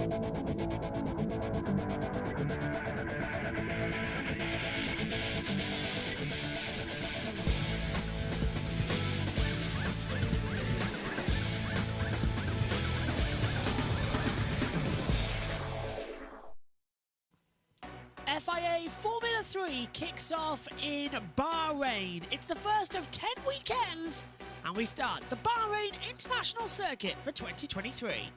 FIA Formula 3 kicks off in Bahrain. It's the first of 10 weekends, and we start the Bahrain International Circuit for 2023.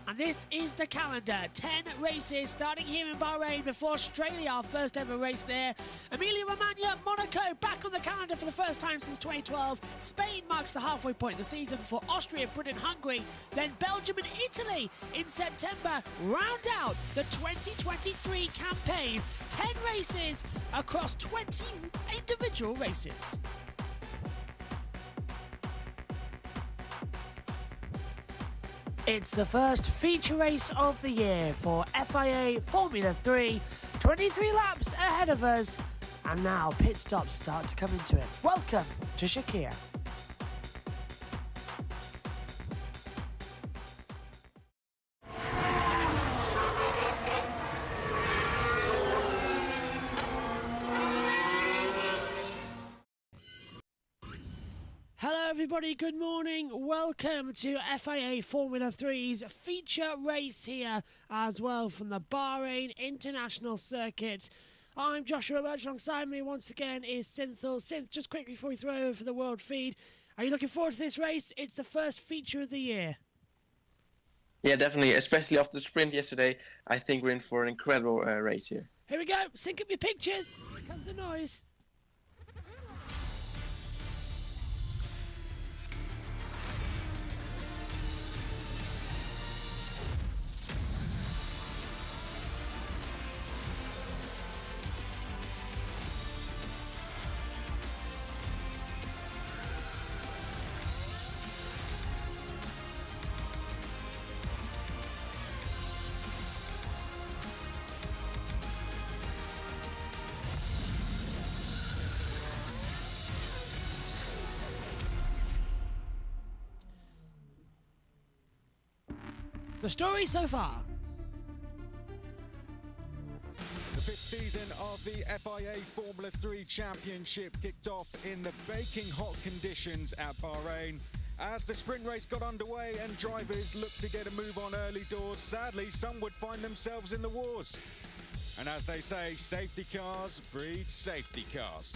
And this is the calendar. 10 races starting here in Bahrain before Australia, our first ever race there. Emilia-Romagna, Monaco back on the calendar for the first time since 2012. Spain marks the halfway point of the season before Austria, Britain, Hungary. Then Belgium and Italy in September round out the 2023 campaign. 10 races across 20 individual races. It's the first feature race of the year for FIA Formula 3. 23 laps ahead of us, and now pit stops start to come into it. Welcome to Shakir. Hello everybody, good morning. Welcome to FIA Formula 3's feature race here as well from the Bahrain International Circuit. I'm Joshua Birch, alongside me once again is Synthil. Synth, just quickly before we throw over for the world feed, are you looking forward to this race? It's the first feature of the year. Yeah, definitely, especially after the sprint yesterday. I think we're in for an incredible race here. Here we go, sync up your pictures. Here comes the noise. The story so far. The fifth season of the FIA Formula 3 Championship kicked off in the baking hot conditions at Bahrain. As the sprint race got underway and drivers looked to get a move on early doors, sadly some would find themselves in the wars. And as they say, safety cars breed safety cars.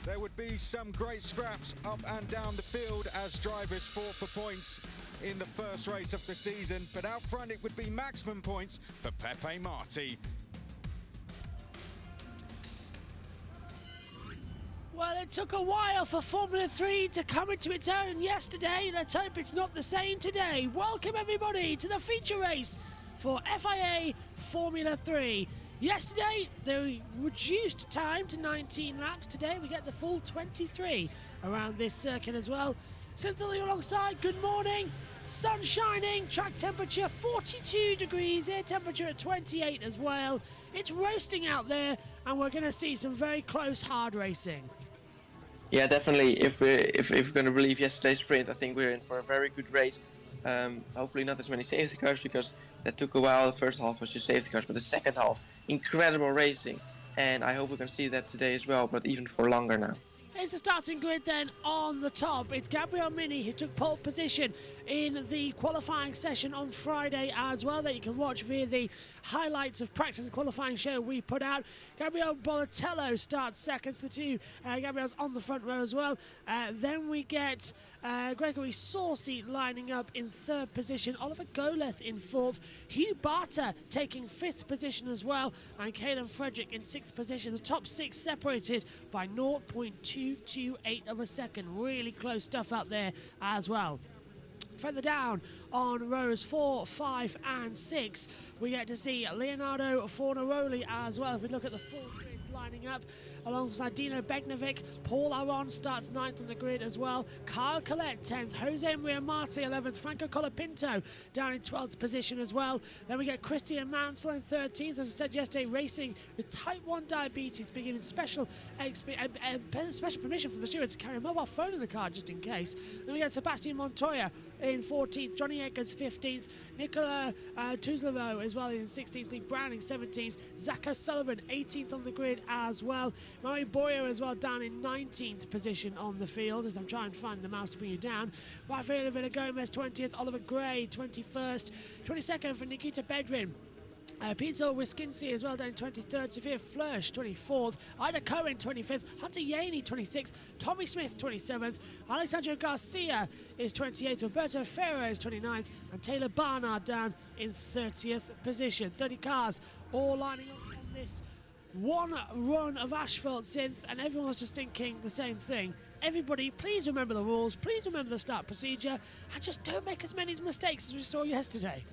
There would be some great scraps up and down the field as drivers fought for points in the first race of the season, but out front it would be maximum points for Pepe Marti. Well, it took a while for Formula 3 to come into its own yesterday. Let's hope it's not the same today. Welcome everybody to the feature race for FIA Formula 3. Yesterday, the reduced time to 19 laps. Today, we get the full 23 around this circuit as well. Cynthia alongside, good morning. Sun shining, track temperature 42 degrees, air temperature at 28 as well. It's roasting out there, and we're going to see some very close hard racing. Yeah, definitely. If we're going to believe yesterday's sprint, I think we're in for a very good race. Hopefully not as many safety cars, because that took a while. The first half was just safety cars, but the second half, incredible racing. And I hope we're going to see that today as well, but even for longer now. Here's the starting grid then on the top. It's Gabriel Mini who took pole position in the qualifying session on Friday as well, that you can watch via the highlights of practice and qualifying show we put out. Gabriel Bolatello starts second, the two. Gabriel's on the front row as well. Then we get Gregory Saucy lining up in third position. Oliver Goleth in fourth. Hugh Barter taking fifth position as well. And Caelan Frederick in sixth position. The top six separated by 0.228 of a second. Really close stuff out there as well. Further down on rows 4, 5 and 6, we get to see Leonardo Fornaroli as well. If we look at the full grid lining up, alongside Dino Begnovic, Paul Aron starts 9th on the grid as well. Kyle Collette 10th, Jose Maria Marti 11th, Franco Colapinto down in 12th position as well. Then we get Christian Mansell in 13th, as I said yesterday, racing with type 1 diabetes, being given special permission from the steward to carry a mobile phone in the car just in case. Then we get Sebastian Montoya in 14th, Johnny Eggers 15th, Nicola Tuzlavo as well in 16th, Lee Browning 17th, Zach O'Sullivan 18th on the grid as well, Murray Boyer as well down in 19th position on the field as I'm trying to find the mouse to bring you down. Rafael Villa Gomez 20th, Oliver Gray 21st, 22nd for Nikita Bedrin. Peter Wiskinski as well down 23rd, Sophia Flörsch 24th, Ida Cohen 25th, Hunter Yaney 26th, Tommy Smith 27th, Alexandra Garcia is 28th, Roberto Ferro is 29th, and Taylor Barnard down in 30th position. 30 cars all lining up on this one run of asphalt synth, and everyone's just thinking the same thing. Everybody, please remember the rules, please remember the start procedure, and just don't make as many mistakes as we saw yesterday.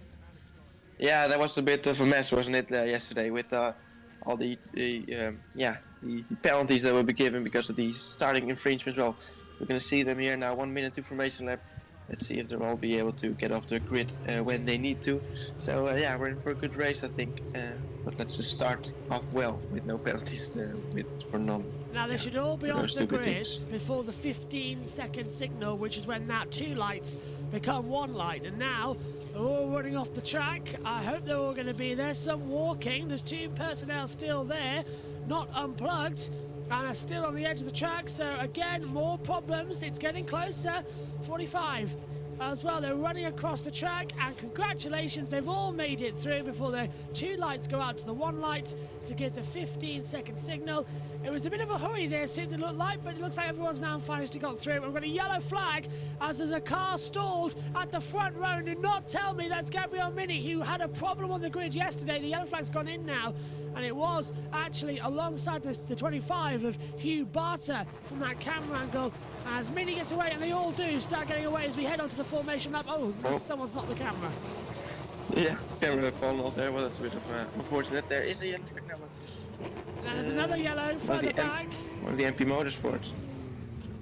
Yeah, that was a bit of a mess, wasn't it, yesterday, with all the penalties that will be given because of the starting infringements. Well, we're going to see them here now. 1 minute information lap. Let's see if they'll all be able to get off the grid when they need to. So yeah, we're in for a good race, I think. But let's just start off well with no penalties for none. Now they should all be off the grid before the 15-second signal, which is when that 2 lights become 1 light. And now they're all running off the track. I hope they're all going to be there. Some walking. There's 2 personnel still there, not unplugged, and are still on the edge of the track. So again, more problems. It's getting closer. 45 as well. They're running across the track, and congratulations, they've all made it through before the 2 lights go out to the 1 light to get the 15-second signal. It was a bit of a hurry there, seemed to look like, but it looks like everyone's now finally got through. We've got a yellow flag as there's a car stalled at the front row. Do not tell me that's Gabriel Mini, who had a problem on the grid yesterday. The yellow flag's gone in now, and it was actually alongside the 25 of Hugh Barter from that camera angle. As Mini gets away, and they all do start getting away as we head onto the formation lap. Oh, someone's knocked the camera. Yeah, camera fallen off there. Well, that's a bit of unfortunate. There is a yellow flag now. And there's another yellow further back. One of the MP Motorsports.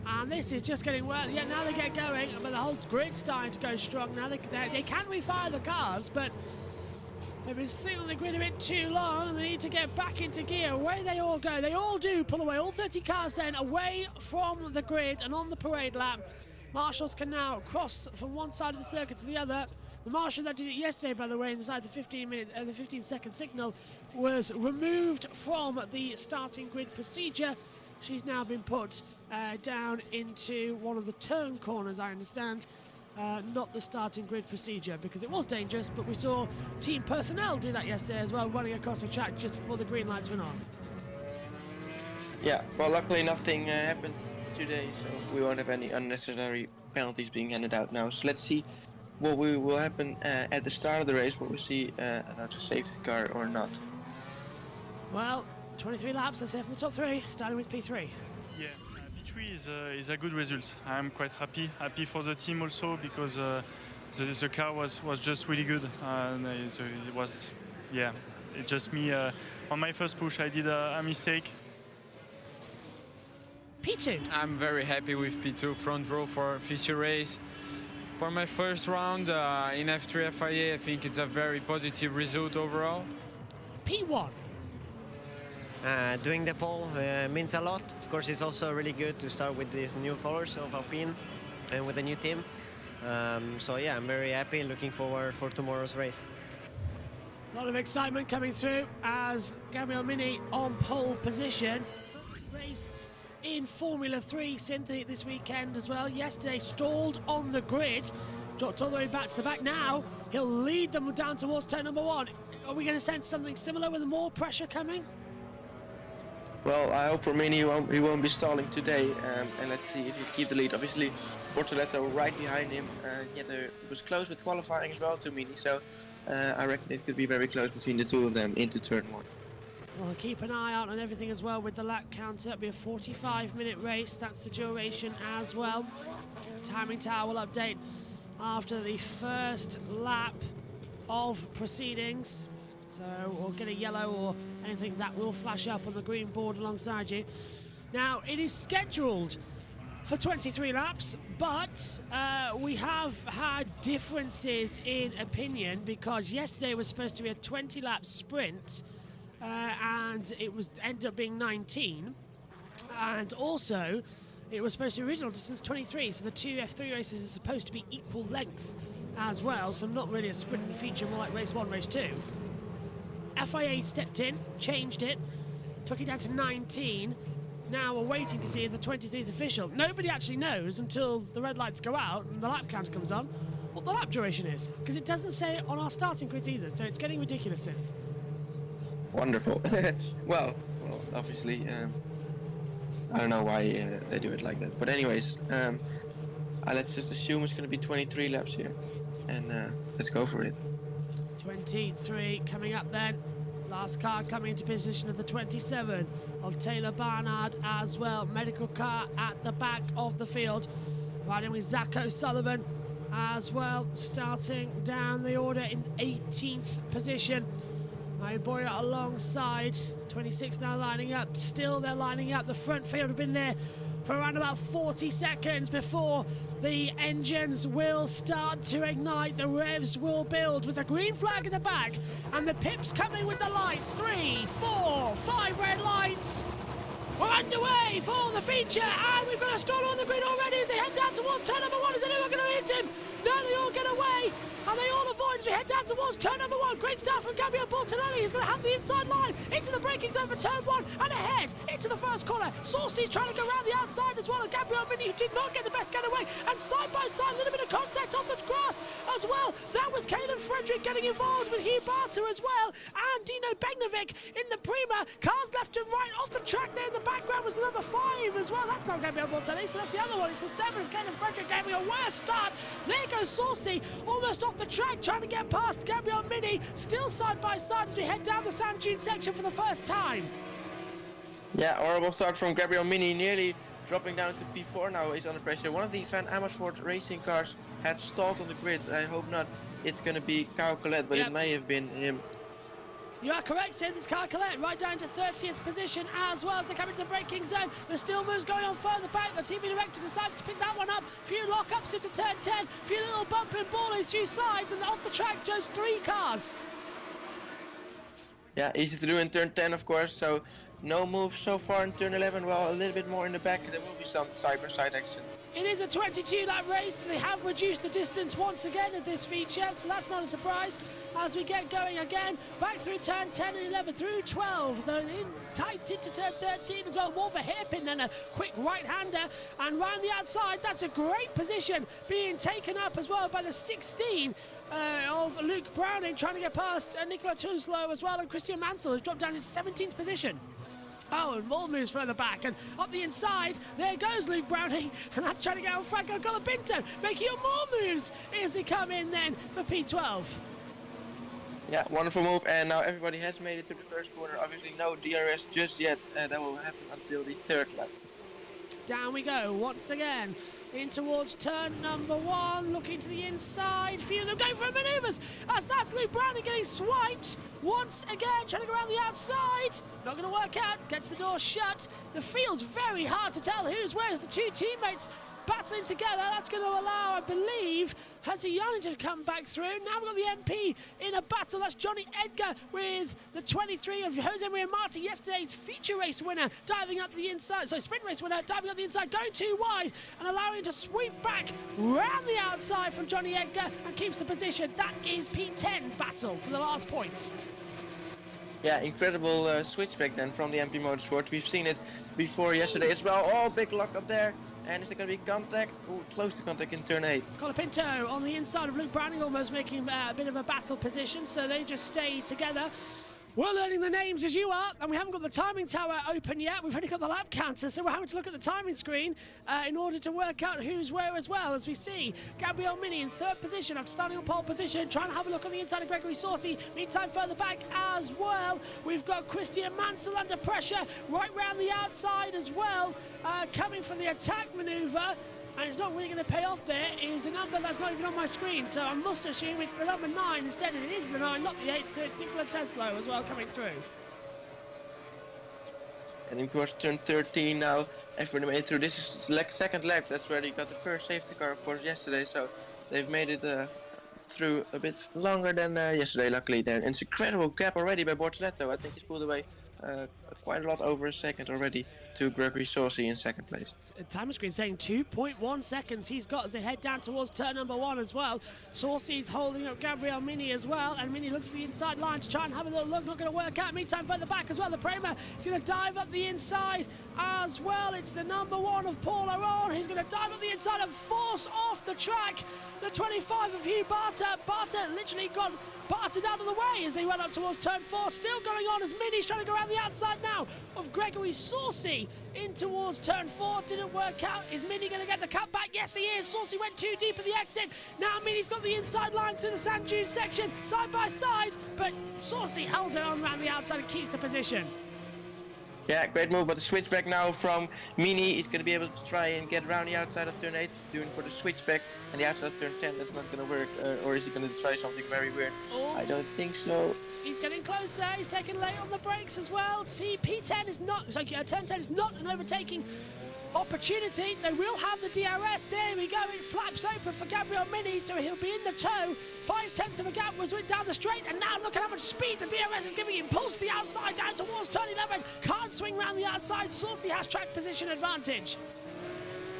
And this is just getting well. Yeah, now they get going, but the whole grid's starting to go strong. Now they can refire the cars, but they've been sitting on the grid a bit too long, and they need to get back into gear. Away they all go. They all do pull away. All 30 cars then away from the grid and on the parade lap. Marshals can now cross from one side of the circuit to the other. The marshal that did it yesterday, by the way, inside the 15-second signal, was removed from the starting grid procedure. She's now been put down into one of the turn corners, I understand. Not the starting grid procedure, because it was dangerous, but we saw team personnel do that yesterday as well, running across the track just before the green lights went on. Yeah, well, luckily nothing happened today, so we won't have any unnecessary penalties being handed out now. So let's see what will happen at the start of the race. Will we see another safety car or not? Well, 23 laps, let's say from the top 3, starting with P3. Yeah, P3 is a good result. I'm quite happy for the team also, because the car was just really good. So it was, yeah, it's just me. On my first push, I did a mistake. P2. I'm very happy with P2 front row for Fischer race. For my first round in F3 FIA, I think it's a very positive result overall. P1. Doing the pole means a lot. Of course, it's also really good to start with these new colors of Alpine and with the new team. So yeah, I'm very happy, looking forward for tomorrow's race. A lot of excitement coming through as Gabriel Mini on pole position. Race in Formula 3 Synth this weekend as well. Yesterday stalled on the grid, dropped all the way back to the back. Now he'll lead them down towards turn number 1. Are we going to sense something similar with more pressure coming? Well, I hope for Mini he won't be stalling today, and let's see if he keep the lead. Obviously, Bortoletto right behind him. Yet it was close with qualifying as well to Mini, so I reckon it could be very close between the two of them into turn 1. We'll keep an eye out on everything as well with the lap counter. It'll be a 45-minute race. That's the duration as well. Timing tower will update after the first lap of proceedings. So we'll get a yellow or anything that will flash up on the green board alongside you. Now, it is scheduled for 23 laps, but we have had differences in opinion, because yesterday was supposed to be a 20-lap sprint, and it ended up being 19. And also, It was supposed to be original distance 23, so the two F3 races are supposed to be equal length as well, so not really a sprint feature, more like race 1, race 2. FIA stepped in, changed it, took it down to 19. Now we're waiting to see if the 23 is official. Nobody actually knows until the red lights go out and the lap counter comes on what the lap duration is, because it doesn't say it on our starting grid either, so it's getting ridiculous, Synth. Wonderful. well, obviously, I don't know why they do it like that. But anyways, let's just assume it's going to be 23 laps here, and let's go for it. 23 coming up then. Last car coming into position of the 27 of Taylor Barnard as well. Medical car at the back of the field. Riding with Zach O'Sullivan as well. Starting down the order in 18th position. My boy alongside. 26 now lining up. Still they're lining up. The front field have been there for around about 40 seconds before the engines will start to ignite. The revs will build with the green flag in the back and the pips coming with the lights. 3, 4, 5 red lights. We're underway for the feature and we've got a stall on the grid already as they head down towards turn number 1. Is anyone going to hit him? No, they all get away and they all avoid as we head down towards turn number 1. Great start from Gabriel Bortonelli. He's going to have the inside line into the braking zone for turn 1 and ahead into the first corner. Saucy's trying to go around the outside as well, and Gabriel Mini, who did not get the best getaway, and side by side, a little bit of contact on the grass as well. That was Caelan Frederick getting involved with Hugh Barter as well, and Dino Begnovic in the Prima. Cars left and right off the track there in the background was the number 5 as well. That's not Gabriel Bortonelli, so that's the other one. It's the 7th, Caelan Frederick gave me a worse start. There goes Saucy, almost off the track, trying to get past Gabriel Mini, still side by side as we head down the Sand Dune section for the first time. Yeah, horrible start from Gabriel Mini, nearly dropping down to P4 now. He's under pressure. One of the Van Amersfoort racing cars had stalled on the grid. I hope not. It's going to be Kyle Collette, but Yep. it may have been him. You are correct, Sid. It's Kyle Collette right down to 30th position as well as they come into the braking zone. The still moves going on further back. The TV director decides to pick that one up. Few lock-ups into turn 10. Few little bumping ballies, few sides, and off the track goes 3 cars. Yeah, easy to do in turn 10, of course. So no moves so far in turn 11. Well, a little bit more in the back. There will be some side-by-side action. It is a 22-lap race. They have reduced the distance once again at this feature, so that's not a surprise. As we get going again, back through turn 10 and 11, through 12, then in tight into turn 13. We've got more of a hairpin than a quick right-hander. And round the outside, that's a great position being taken up as well by the 16 of Luke Browning, trying to get past Nicola Tuslow as well, and Christian Mansell, who's dropped down to 17th position. Oh, and more moves further back, and up the inside, there goes Luke Browning, and that's trying to get on Franco Colapinto, making more moves as they come in then for P12. Yeah, wonderful move, and now everybody has made it to the first corner. Obviously no DRS just yet, and that will happen until the 3rd lap. Down we go once again. In towards turn number 1, looking to the inside. Few of them going for manoeuvres as that's Luke Browning getting swiped once again, trying to go around the outside. Not going to work out, gets the door shut. The field's very hard to tell who's where as the two teammates battling together. That's going to allow, I believe, Hunter Yanni to come back through. Now we've got the MP in a battle. That's Johnny Edgar with the 23 of Jose Maria Marti, yesterday's feature race winner, diving up the inside. So sprint race winner, diving up the inside, going too wide and allowing to sweep back round the outside from Johnny Edgar and keeps the position. That is P10 battle to the last point. Yeah, incredible switchback then from the MP Motorsport. We've seen it before yesterday as well. Oh, big lock up there. And is there going to be contact? Ooh, close to contact in turn 8. Colapinto on the inside of Luke Browning, almost making a bit of a battle position, so they just stay together. We're learning the names as you are, and we haven't got the timing tower open yet. We've only got the lap counter, so we're having to look at the timing screen in order to work out who's where as well. As we see Gabriel Mini in 3rd position after starting on pole position, trying to have a look on the inside of Gregory Saucy. Meantime, further back as well, we've got Christian Mansell under pressure right round the outside as well, coming for the attack manoeuvre. And it's not really going to pay off. There is a number that's not even on my screen, so I must assume it's the number 9 instead. It is the 9, not the 8, so it's Nicola Teslo as well coming through. And of course turn 13 now, everybody made it through. This is second lap, that's where they got the first safety car of course yesterday, so they've made it through a bit longer than yesterday luckily there. And it's an incredible gap already by Bortoletto. I think he's pulled away quite a lot over a second already to Gregory Saucy in second place. Timer screen saying 2.1 seconds he's got as they head down towards turn number 1 as well. Saucy's holding up Gabriel Mini as well, and Mini looks at the inside line to try and have a little look. Not going to work out. Meantime, further back as well, the Prema is going to dive up the inside as well. It's the number 1 of Paul Aron. He's going to dive up the inside and force off the track the 25 of Hugh Barter. Barter literally got bartered out of the way as they went up towards turn 4. Still going on as Mini's trying to go around the outside now of Gregory Saucy in towards turn 4. Didn't work out. Is Mini going to get the cut back? Yes, he is. Saucy went too deep at the exit. Now Mini's got the inside line through the sand dune section, side by side, but Saucy held it on around the outside and keeps the position. Yeah, great move, but the switchback now from Mini is going to be able to try and get around the outside of turn 8. He's doing for the switchback, and the outside of turn 10, that's not going to work. Or is he going to try something very weird? Oh. I don't think so. He's getting closer. He's taking late on the brakes as well. P10 is not, sorry, turn 10 is not an overtaking opportunity. They will have the DRS. There we go. It flaps open for Gabriel Mini, so he'll be in the tow. 5/10 of a gap was down the straight, and now look at how much speed the DRS is giving him. Pulls to the outside down towards turn 11. Can't swing round the outside. Saucy has track position advantage.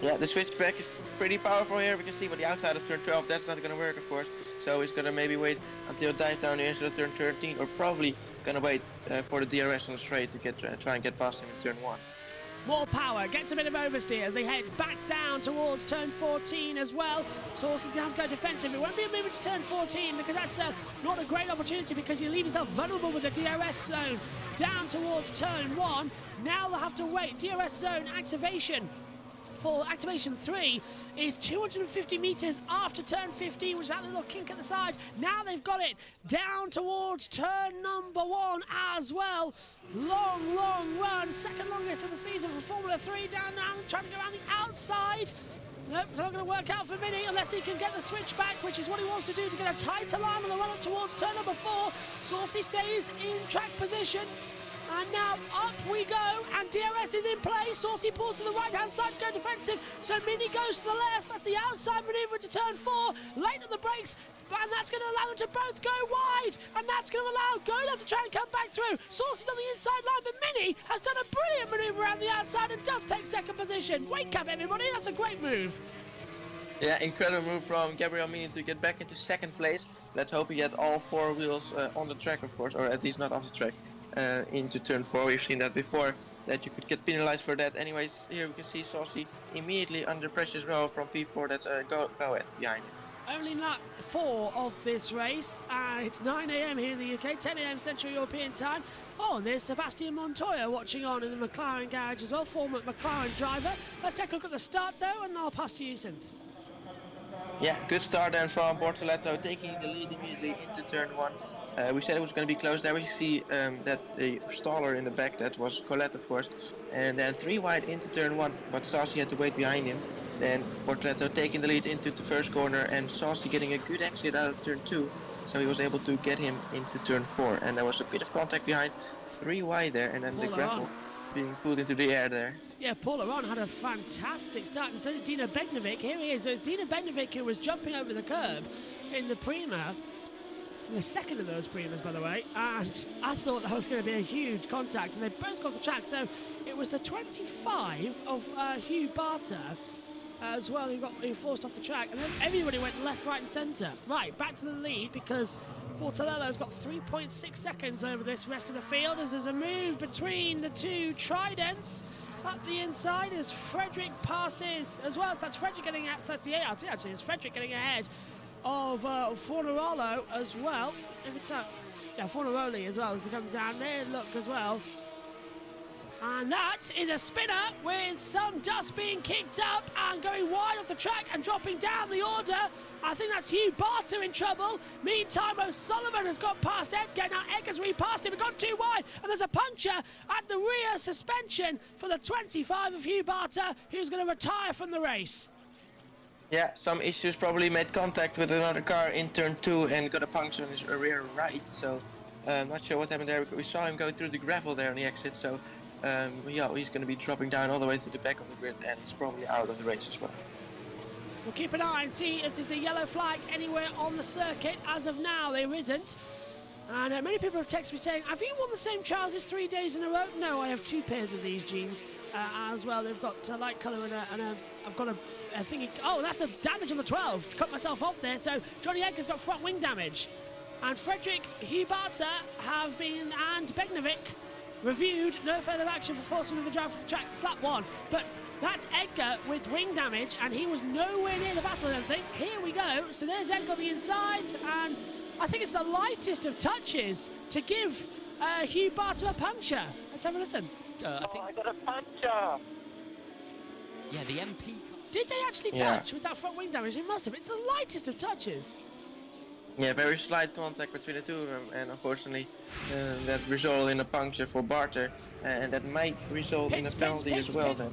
Yeah, the switchback is pretty powerful here. We can see, but the outside of turn 12, that's not going to work, of course. So he's going to maybe wait until it dives down here instead of turn 13, or probably going to wait for the DRS on the straight to try and get past him in turn 1. More power, gets a bit of oversteer as they head back down towards turn 14 as well. Saucy's going to have to go defensive. It won't be a movement to turn 14 because that's not a great opportunity because you leave yourself vulnerable with the DRS zone down towards turn 1. Now they'll have to wait. DRS zone activation for activation 3 is 250 meters after turn 15, which is that little kink at the side. Now they've got it down towards turn number 1 as well. Long, long run, second longest of the season for Formula 3. Down now, trying to go around the outside. Nope, it's not going to work out for Mini unless he can get the switchback, which is what he wants to do to get a tighter line on the run up towards turn number 4. Saucy stays in track position. And now up we go, and DRS is in play. Saucy pulls to the right-hand side to go defensive, so Mini goes to the left. That's the outside manoeuvre to turn 4. Late on the brakes, and that's going to allow them to both go wide, and that's going to allow Gola to try and come back through. Saucy's on the inside line, but Mini has done a brilliant manoeuvre around the outside and does take second position. Wake up, everybody, that's a great move. Yeah, incredible move from Gabriel Mini to get back into second place. Let's hope he had all 4 wheels on the track, of course, or at least not off the track. Into turn 4, we've seen that before, that you could get penalized for that. Anyways, here we can see Saucy immediately under pressure as well from P4, that's Goeth behind him. Only lap 4 of this race, and it's 9 a.m. here in the UK, 10 a.m. Central European time. Oh, and there's Sebastian Montoya watching on in the McLaren garage as well, former McLaren driver. Let's take a look at the start though, and I'll pass to you, Synth. Yeah, good start then from Bortoleto, taking the lead immediately into turn 1. We said it was going to be close there. We see that the staller in the back, that was Colette, of course. And then 3 wide into turn 1, but Saucy had to wait behind him. Then Bortoleto taking the lead into the first corner, and Saucy getting a good exit out of turn 2. So he was able to get him into turn 4. And there was a bit of contact behind, 3 wide there, and then the gravel being pulled into the air there. Yeah, Paul Aron had a fantastic start, and so did Dino Begnovic. Here he is. So it's Dino Begnovic who was jumping over the curb in the Prima. The second of those Primas, by the way, and I thought that was going to be a huge contact, and they both got the track. So it was the 25 of Hugh Barter as well who forced off the track, and then everybody went left, right, and centre. Right, back to the lead because Bortolelo's got 3.6 seconds over this rest of the field as there's a move between the 2 Tridents. Up the inside as Frederick passes as well. So that's Frederick getting out. So that's the ART actually. It's Frederick getting ahead of Fornarolo as well. Fornaroli as well as he comes down there. Look as well. And that is a spinner with some dust being kicked up and going wide off the track and dropping down the order. I think that's Hugh Barter in trouble. Meantime, O'Sullivan has got past Edgar. Now Edgar's repassed him. It got too wide. And there's a puncture at the rear suspension for the 25 of Hugh Barter, who's going to retire from the race. Yeah, some issues, probably made contact with another car in turn 2 and got a puncture on his rear right. So I'm not sure what happened there. We saw him go through the gravel there on the exit. So yeah, he's going to be dropping down all the way to the back of the grid, and he's probably out of the race as well. We'll keep an eye and see if there's a yellow flag anywhere on the circuit. As of now, there isn't. And many people have texted me saying, have you worn the same trousers 3 days in a row? No, I have 2 pairs of these jeans as well. They've got light colour and I've got a thingy. Oh, that's the damage on the 12. Cut myself off there. So Johnny Edgar's got front wing damage. And Frederick, Hubata and Begnovic reviewed. No further action for forcing another drive for the track. Slap 1. But that's Edgar with wing damage, and he was nowhere near the battle, I don't think. Here we go. So there's Edgar on the inside, and I think it's the lightest of touches to give Hubata a puncture. Let's have a listen. I think I got a puncture. yeah, the MP. Did they actually touch with that front wing damage? It must have. It's the lightest of touches. Yeah, very slight contact between the two of them, and unfortunately that resulted in a puncture for Barter, and that might result in a penalty as well. Then.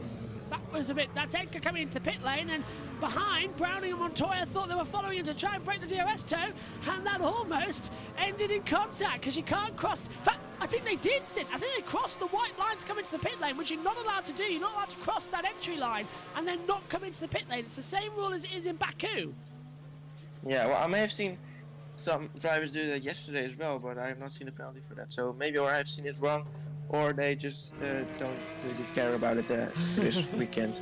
That was a bit. That's Edgar coming into the pit lane, and behind Browning and Montoya thought they were following him to try and break the DRS toe, and that almost ended in contact because you can't cross. In fact, I think they did sit. I think they crossed the white line to come into the pit lane, which you're not allowed to do. You're not allowed to cross that entry line and then not come into the pit lane. It's the same rule as it is in Baku. Yeah, well, I may have seen some drivers do that yesterday as well, but I have not seen a penalty for that. So maybe or I've seen it wrong, or they just don't really care about it this weekend.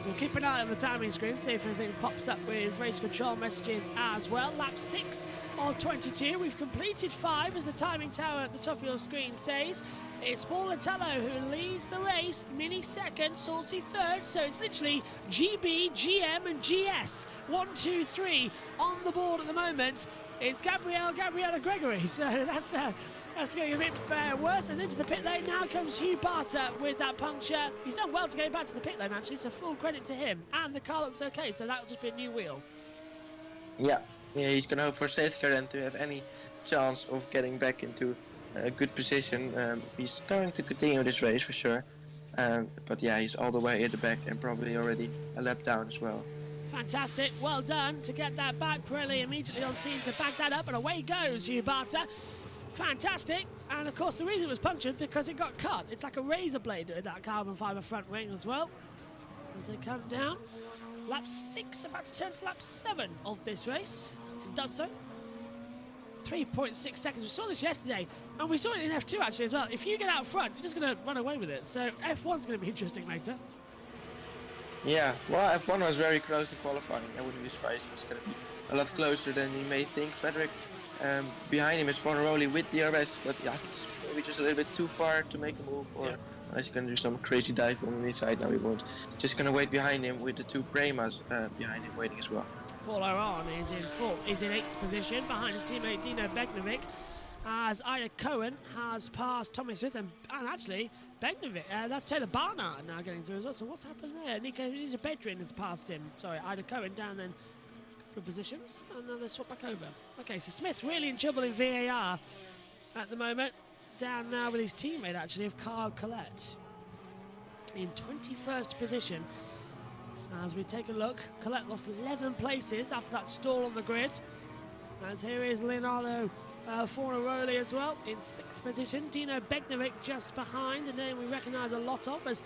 We'll keep an eye on the timing screen, see if anything pops up with race control messages as well. Lap 6 of 22. We've completed 5, as the timing tower at the top of your screen says. It's Paul Latello who leads the race. Mini second, Saucy third. So it's literally GB, GM and GS. 1, 2, 3 on the board at the moment. It's Gabriella Gregory. So that's getting a bit worse. As into the pit lane now comes Hubata with that puncture. He's done well to get back to the pit lane, actually, so full credit to him. And the car looks okay, so that'll just be a new wheel. Yeah, he's going to hope for safety car and to have any chance of getting back into a good position. He's going to continue this race for sure. But yeah, he's all the way at the back and probably already a lap down as well. Fantastic, well done to get that back. Pirelli immediately on scene to back that up, and away goes Hubata. Fantastic, and of course the reason it was punctured because it got cut. It's like a razor blade with that carbon fibre front wing as well. As they come down, lap 6 about to turn to lap 7 of this race. It does so. 3.6 seconds. We saw this yesterday, and we saw it in F2 actually as well. If you get out front, you're just going to run away with it. So F1's going to be interesting later. Yeah, well, F1 was very close to qualifying. I wouldn't be surprised. It's going to be a lot closer than you may think. Frederick behind him is Fornaroli with DRS, but yeah, maybe just a little bit too far to make a move, or unless he's going to do some crazy dive on the inside. No, he won't. Just going to wait behind him with the 2 Premas behind him waiting as well. Paul Aron is in 8th position behind his teammate Dino Begnovic, as Ida Cohen has passed Tommy Smith and actually Begnovic. That's Taylor Barnard now getting through as well. So what's happened there? Niko Bedrin has passed him. Sorry, Ida Cohen down then for positions, and then they swap back over. Okay, so Smith really in trouble in VAR at the moment. Down now with his teammate actually of Kyle Collette in 21st position. As we take a look, Collette lost 11 places after that stall on the grid. As here is Leonardo Fornaroli as well in 6th position. Dino Begnovic just behind, and then we recognise a lot of as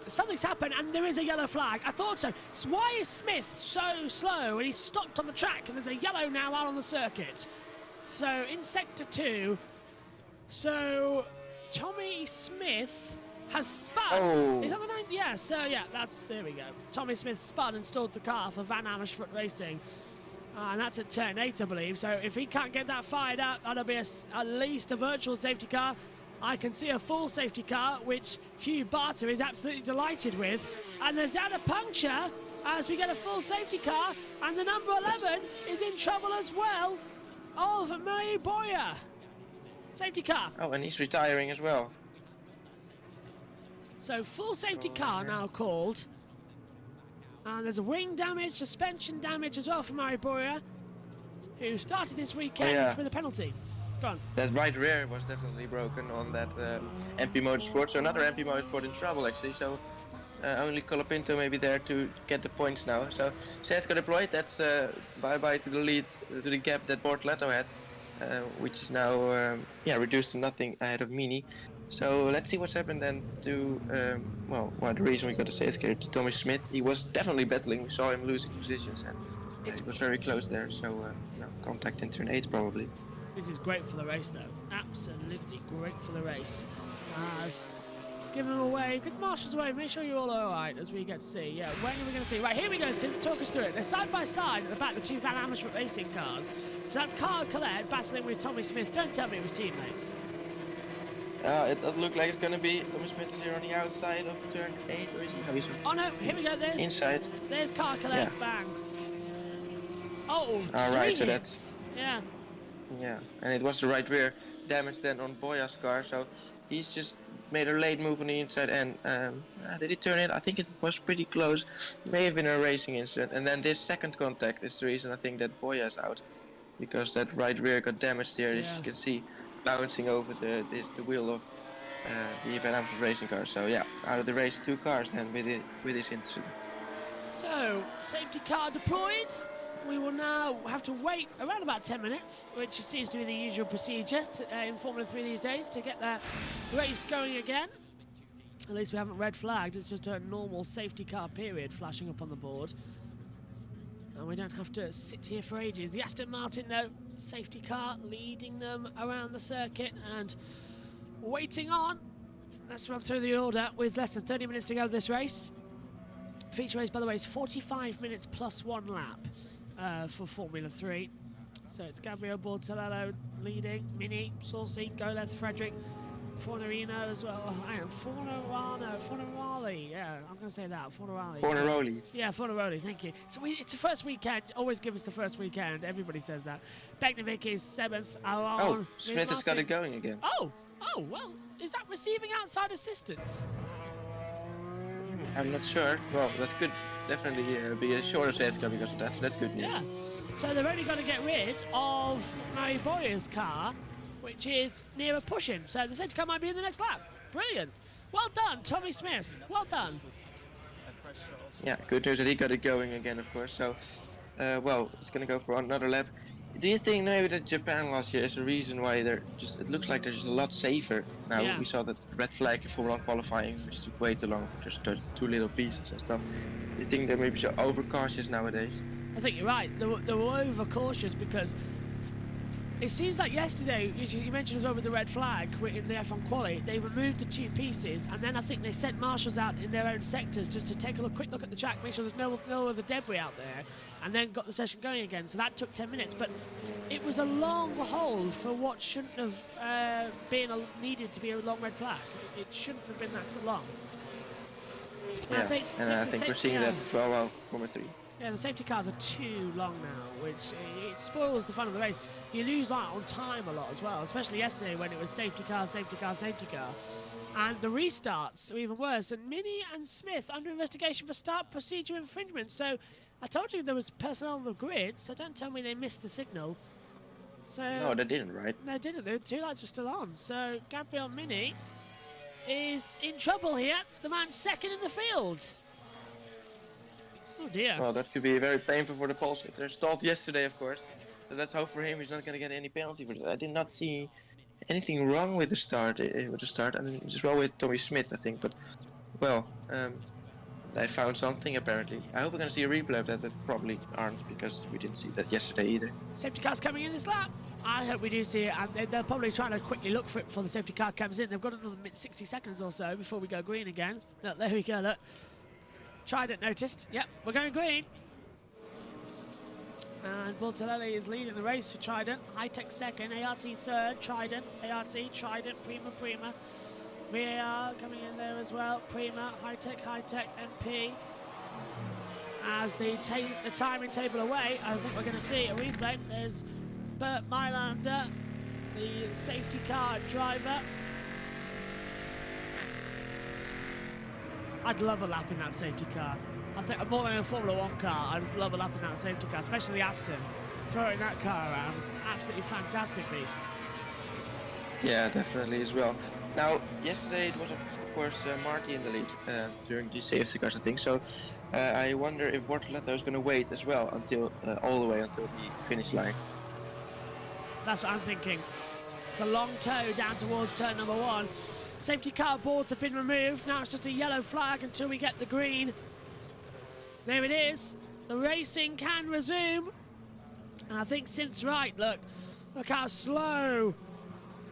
something's happened, and there is a yellow flag. I thought so. So why is Smith so slow? And he's stopped on the track, and there's a yellow now out on the circuit. So in sector 2, so Tommy Smith has spun. Oh. Is that the name? Yeah, so yeah, there we go. Tommy Smith spun and stalled the car for Van Amersfoort Racing. And that's at turn 8, I believe. So if he can't get that fired up, that'll be at least a virtual safety car. I can see a full safety car, which Hubata is absolutely delighted with. And there's out a puncture as we get a full safety car. And the number 11 is in trouble as well of Murray Boyer. Safety car. Oh, and he's retiring as well. So full safety car now called. And there's a wing damage, suspension damage as well for Murray Boyer, who started this weekend with a penalty. Go on. That right rear was definitely broken on that MP Motorsport. So another MP Motorsport in trouble actually. So only Colapinto maybe there to get the points now. So Sethko deployed. That's bye-bye to the lead, to the gap that Bortoleto had, which is now reduced to nothing ahead of Mini. So let's see what's happened then to, the reason we got a safety car to Tommy Smith. He was definitely battling. We saw him losing positions, and it was very close there. So contact in turn 8 probably. This is great for the race, though. Absolutely great for the race. As give them away, give the marshals away. Make sure you're all alright as we get to see. Yeah, when are we going to see? Right, here we go, Sid. Talk us through it. They're side by side at the back, the two Van Amersfoort racing cars. So that's Carl Collette battling with Tommy Smith. Don't tell me it was teammates. It does look like it's going to be Tommy Smith is here on the outside of turn 8, or is he? No, he's Oh no, here we go. There's inside. There's Carl Collette. Yeah. Bang. Oh, Alright, so three that's... hits. Yeah. Yeah, and it was the right rear damage then on Boya's car, so he's just made a late move on the inside, and did he turn it? I think it was pretty close. May have been a racing incident, and then this second contact is the reason I think that Boya's out, because that right rear got damaged here, as you can see, bouncing over the wheel of the Van Amersfoort racing car. So yeah, out of the race, 2 cars then with this incident. So, safety car deployed. We will now have to wait around about 10 minutes, which seems to be the usual procedure in Formula 3 these days, to get the race going again. At least we haven't red flagged, it's just a normal safety car period flashing up on the board. And we don't have to sit here for ages. The Aston Martin, though, safety car leading them around the circuit and waiting on. Let's run through the order with less than 30 minutes to go this race. Feature race, by the way, is 45 minutes plus 1 lap. For Formula 3. So it's Gabriel Bortolello leading, Mini, Saucy, Goleth, Frederick, Fornerino as well. Oh, hang on, Fornerali. Yeah, I'm going to say that, Fornerali. Forneroli. Yeah, Forneroli, thank you. So it's the first weekend, always give us the first weekend, everybody says that. Beknovic is 7th. Oh, Smith has got it going again. Oh, well, is that receiving outside assistance? I'm not sure. Well, that could definitely be a shorter safety car because of that, so that's good news. Yeah. So they're only going to get rid of Mary Boyer's car, which is near a push-in. So the safety car might be in the next lap. Brilliant. Well done, Tommy Smith. Well done. Yeah, good news that he got it going again, of course. So, well, it's going to go for another lap. Do you think maybe that Japan last year is the reason why they're just, it looks like they're just a lot safer now? Yeah. We saw that red flag in Formula 1 qualifying, which took way too long for just 2 little pieces and stuff. Do you think they're maybe so overcautious nowadays? I think you're right. They were overcautious because it seems like yesterday, you mentioned as well with the red flag in the F1 quali, they removed the 2 pieces, and then I think they sent marshals out in their own sectors just to take a quick look at the track, make sure there's no other debris out there, and then got the session going again. So that took 10 minutes, but it was a long hold for what shouldn't have needed to be a long red flag. It shouldn't have been that long. Yeah, I think we're seeing that as well, Formula 3. Yeah, the safety cars are too long now, which it spoils the fun of the race. You lose out on time a lot as well, especially yesterday when it was safety car, safety car, safety car. And the restarts are even worse. And Mini and Smith under investigation for start procedure infringement. So I told you there was personnel on the grid, so don't tell me they missed the signal. So No, they didn't, right? No, they didn't. The 2 lights were still on. So Gabriel Mini is in trouble here. The man's second in the field. Oh dear. Well, that could be very painful for the Poles. They're stalled yesterday, of course. So let's hope for him he's not going to get any penalty for that. I did not see anything wrong with the start. I mean, just well with Tommy Smith, I think. But, well, they found something apparently. I hope we're going to see a replay of that. That probably aren't, because we didn't see that yesterday either. Safety car's coming in this lap. I hope we do see it, and they're probably trying to quickly look for it before the safety car comes in. They've got another 60 seconds or so before we go green again. Look, there we go, look. Trident noticed. Yep, we're going green. And Bortolelli is leading the race for Trident. High-Tech second, ART third, Trident, ART, Trident, Prima. VAR coming in there as well. Prima, High-Tech, MP. As the timing table away, I think we're going to see a replay. There's Bert Mylander, the safety car driver. I'd love a lap in that safety car. I think more than a Formula 1 car, I just love a lap in that safety car, especially Aston. Throwing that car around, absolutely fantastic beast. Yeah, definitely as well. Now, yesterday it was of course Marty in the lead during the safety cars, I think. So I wonder if Bortoletto is going to wait as well until all the way until the finish line. That's what I'm thinking. It's a long tow down towards turn number 1. Safety car boards have been removed. Now it's just a yellow flag until we get the green. There it is. The racing can resume. And I think Synth's right. Look, Look how slow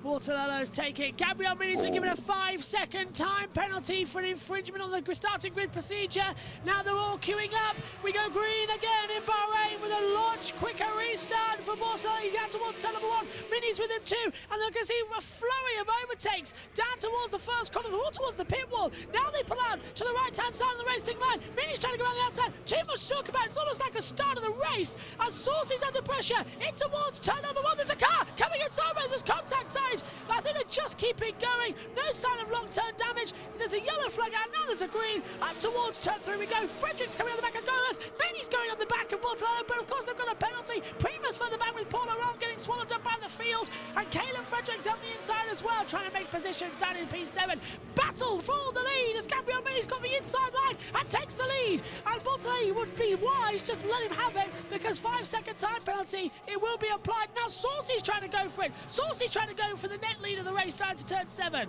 Mortellello's taking. Gabriel Mini's been given a 5-second time penalty for an infringement on the starting grid procedure. Now they're all queuing up. We go green again in Bahrain with a launch quicker restart for Mortellello. He's down towards turn number 1. Mini's with him too. And they're going to see a flurry of overtakes down towards the first corner, towards the pit wall. Now they pull out to the right-hand side of the racing line. Mini's trying to go around the outside. Too much talk about it. It's almost like a start of the race. As Saucy's under pressure. In towards turn number 1. There's a car coming in sideways. There's contact side. I think they just keep it going. No sign of long-term damage. There's a yellow flag out. Now there's a green. Up towards turn 3 we go. Fredericks coming on the back of Goeth. Mini's going on the back of Mortellello, but of course they've got a penalty. Primus further back with Paul Aron getting swallowed up by the field. And Caleb Fredericks on the inside as well, trying to make positions down in P7. Battle for the lead as Gabriel Mini's got the inside line and takes the lead. And Mortellello would be wise just to let him have it, because 5-second time penalty, it will be applied. Now Saucy's trying to go for it. Saucy's trying to go for the net lead of the race down to turn 7.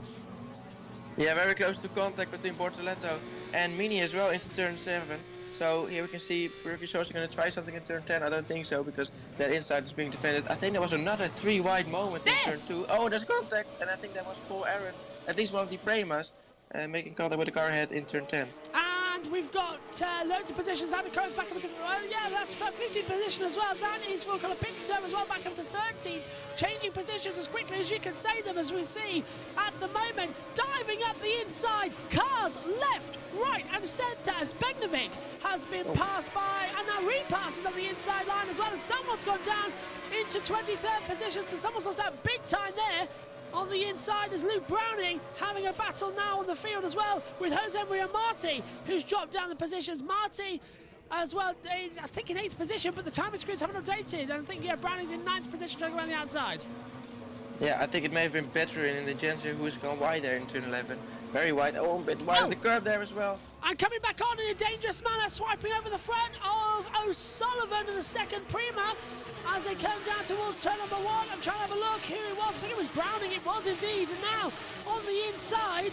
Yeah, very close to contact between Bortoletto and Mini as well into turn 7. So here we can see Berkey Saucy going to try something in turn 10. I don't think so, because that inside is being defended. I think there was another 3 wide moment in turn 2. Oh, there's contact, and I think that was Paul Aron, at least one of the Premas, making contact with the car ahead in turn 10. And we've got loads of positions. Andy Cohen's back up to, yeah, that's 15th position as well. That is for Colapinto as well, back up to 13th. Changing positions as quickly as you can say them, as we see at the moment. Diving up the inside, cars left, right and centre as Begnovic has been passed by, and now repasses on the inside line as well, and someone's gone down into 23rd position, so someone's lost out big time there. On the inside is Luke Browning having a battle now on the field as well with Jose Maria Marti, who's dropped down the positions. Marti as well is, I think, in 8th position, but the timing screens haven't updated. I think, yeah, Browning's in 9th position trying to go around the outside. Yeah, I think it may have been better in the Genser who has gone wide there in turn 11. Very wide. Oh, a bit wide on the curb there as well. And coming back on in a dangerous manner, swiping over the front of O'Sullivan in the second Prima as they come down towards turn number 1. I'm trying to have a look who it was. I think it was Browning. It was indeed. And now on the inside,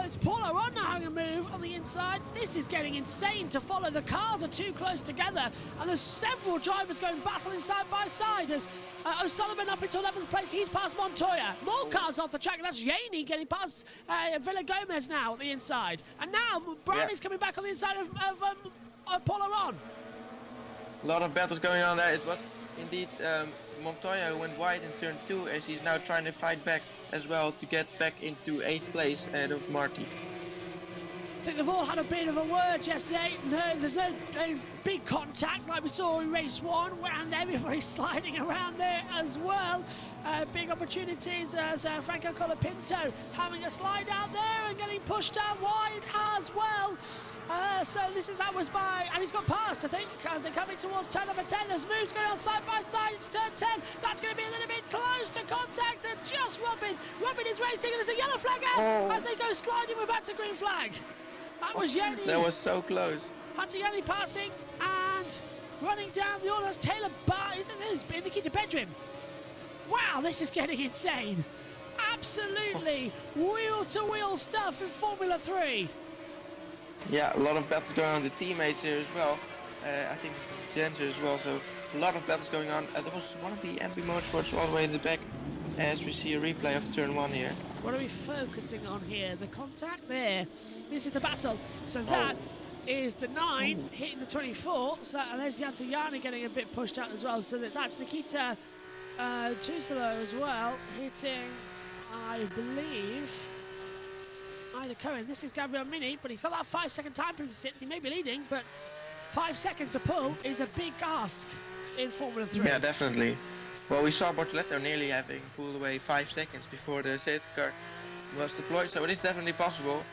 it's Paul Aron now having a move on the inside. This is getting insane to follow. The cars are too close together, and there's several drivers going battling side by side as O'Sullivan up into 11th place. He's past Montoya. More cars off the track, and that's Yaney getting past Villa Gomez now on the inside. And now Browning's coming back on the inside of Paul Aron. A lot of battles going on there. It was indeed Montoya who went wide in turn 2, as he's now trying to fight back as well to get back into 8th place ahead of Marty. I think they've all had a bit of a word yesterday. No, there's no big contact like we saw in race 1, and everybody's sliding around there as well. Big opportunities as Franco Colapinto having a slide out there and getting pushed out wide as well. So that was by, and he's got past, I think, as they're coming towards turn number 10. There's moves going on side by side. It's turn 10. That's going to be a little bit close to contact. And just Robin is racing, and there's a yellow flag out as they go sliding. We're back to green flag. That was Yanni. That was so close. Hunter Yanni passing and running down the order. That's Taylor Barr, isn't it? Nikita Bedrim. Wow, this is getting insane. Absolutely wheel-to-wheel stuff in Formula 3. Yeah, a lot of battles going on with teammates here as well. I think this is Genser as well, so a lot of battles going on. There was one of the MP Motorsports all the way in the back, as we see a replay of turn 1 here. What are we focusing on here? The contact there. This is the battle. So that is the 9 hitting the 24. So that, and there's Yanni getting a bit pushed out as well. So that's Nikita Tusalo as well, hitting, I believe, Ida Cohen. This is Gabriel Mini, but he's got that 5-second time to sit. He may be leading, but 5 seconds to pull is a big ask in Formula 3. Yeah, definitely. Well, we saw Bortoletto nearly having pulled away 5 seconds before the safety car was deployed, so it is definitely possible.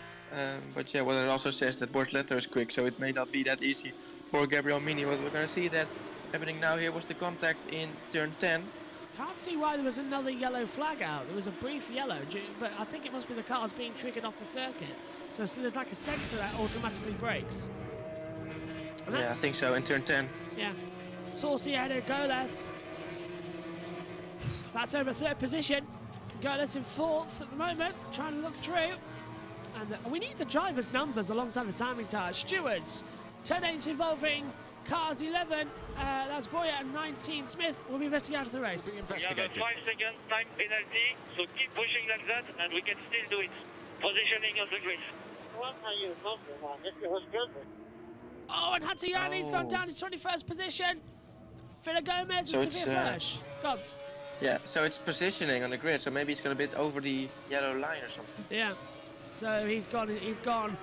But yeah, well, it also says that Bortoletto is quick, so it may not be that easy for Gabriel Mini. But we're going to see that happening now. Here was the contact in turn 10. Can't see why there was another yellow flag out. There was a brief yellow, but I think it must be the cars being triggered off the circuit. So there's like a sensor that automatically brakes. Yeah, I think so, in turn 10. Yeah. Saucy ahead of Goles. That's over 3rd position. Goles in 4th at the moment, trying to look through. And we need the driver's numbers alongside the timing tires. Stewards, turn 8's involving Cars 11, that's Boyer, and 19 Smith will be investigated the race. Be We have investigated. a 5-second time penalty, so keep pushing like that, and we can still do it. Positioning of the grid. Oh, and Hatsuyani's gone down to 21st position. Fila Gomez So and it's, Severe Flash. Go on. Yeah, so it's positioning on the grid, so maybe it's going a bit over the yellow line or something. Yeah. So he's gone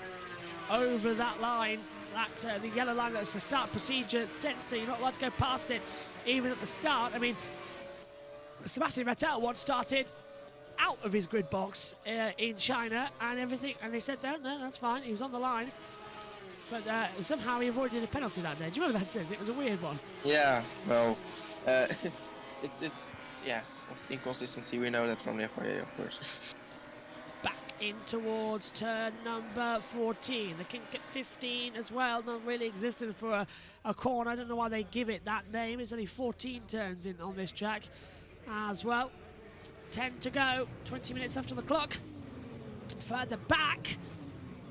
over that line. That the yellow line, that's the start procedure set, so you're not allowed to go past it even at the start. I mean, Sebastian Vettel once started out of his grid box in China and everything, and they said, no, that's fine, he was on the line. But somehow he avoided a penalty that day. Do you remember that sentence? It was a weird one. Yeah, well, it's yeah, inconsistency. We know that from the FIA, of course. Back in towards turn number 14. The kink at 15 as well, not really existing for a corner. I don't know why they give it that name. There's only 14 turns in on this track as well. 10 to go, 20 minutes after the clock. Further back,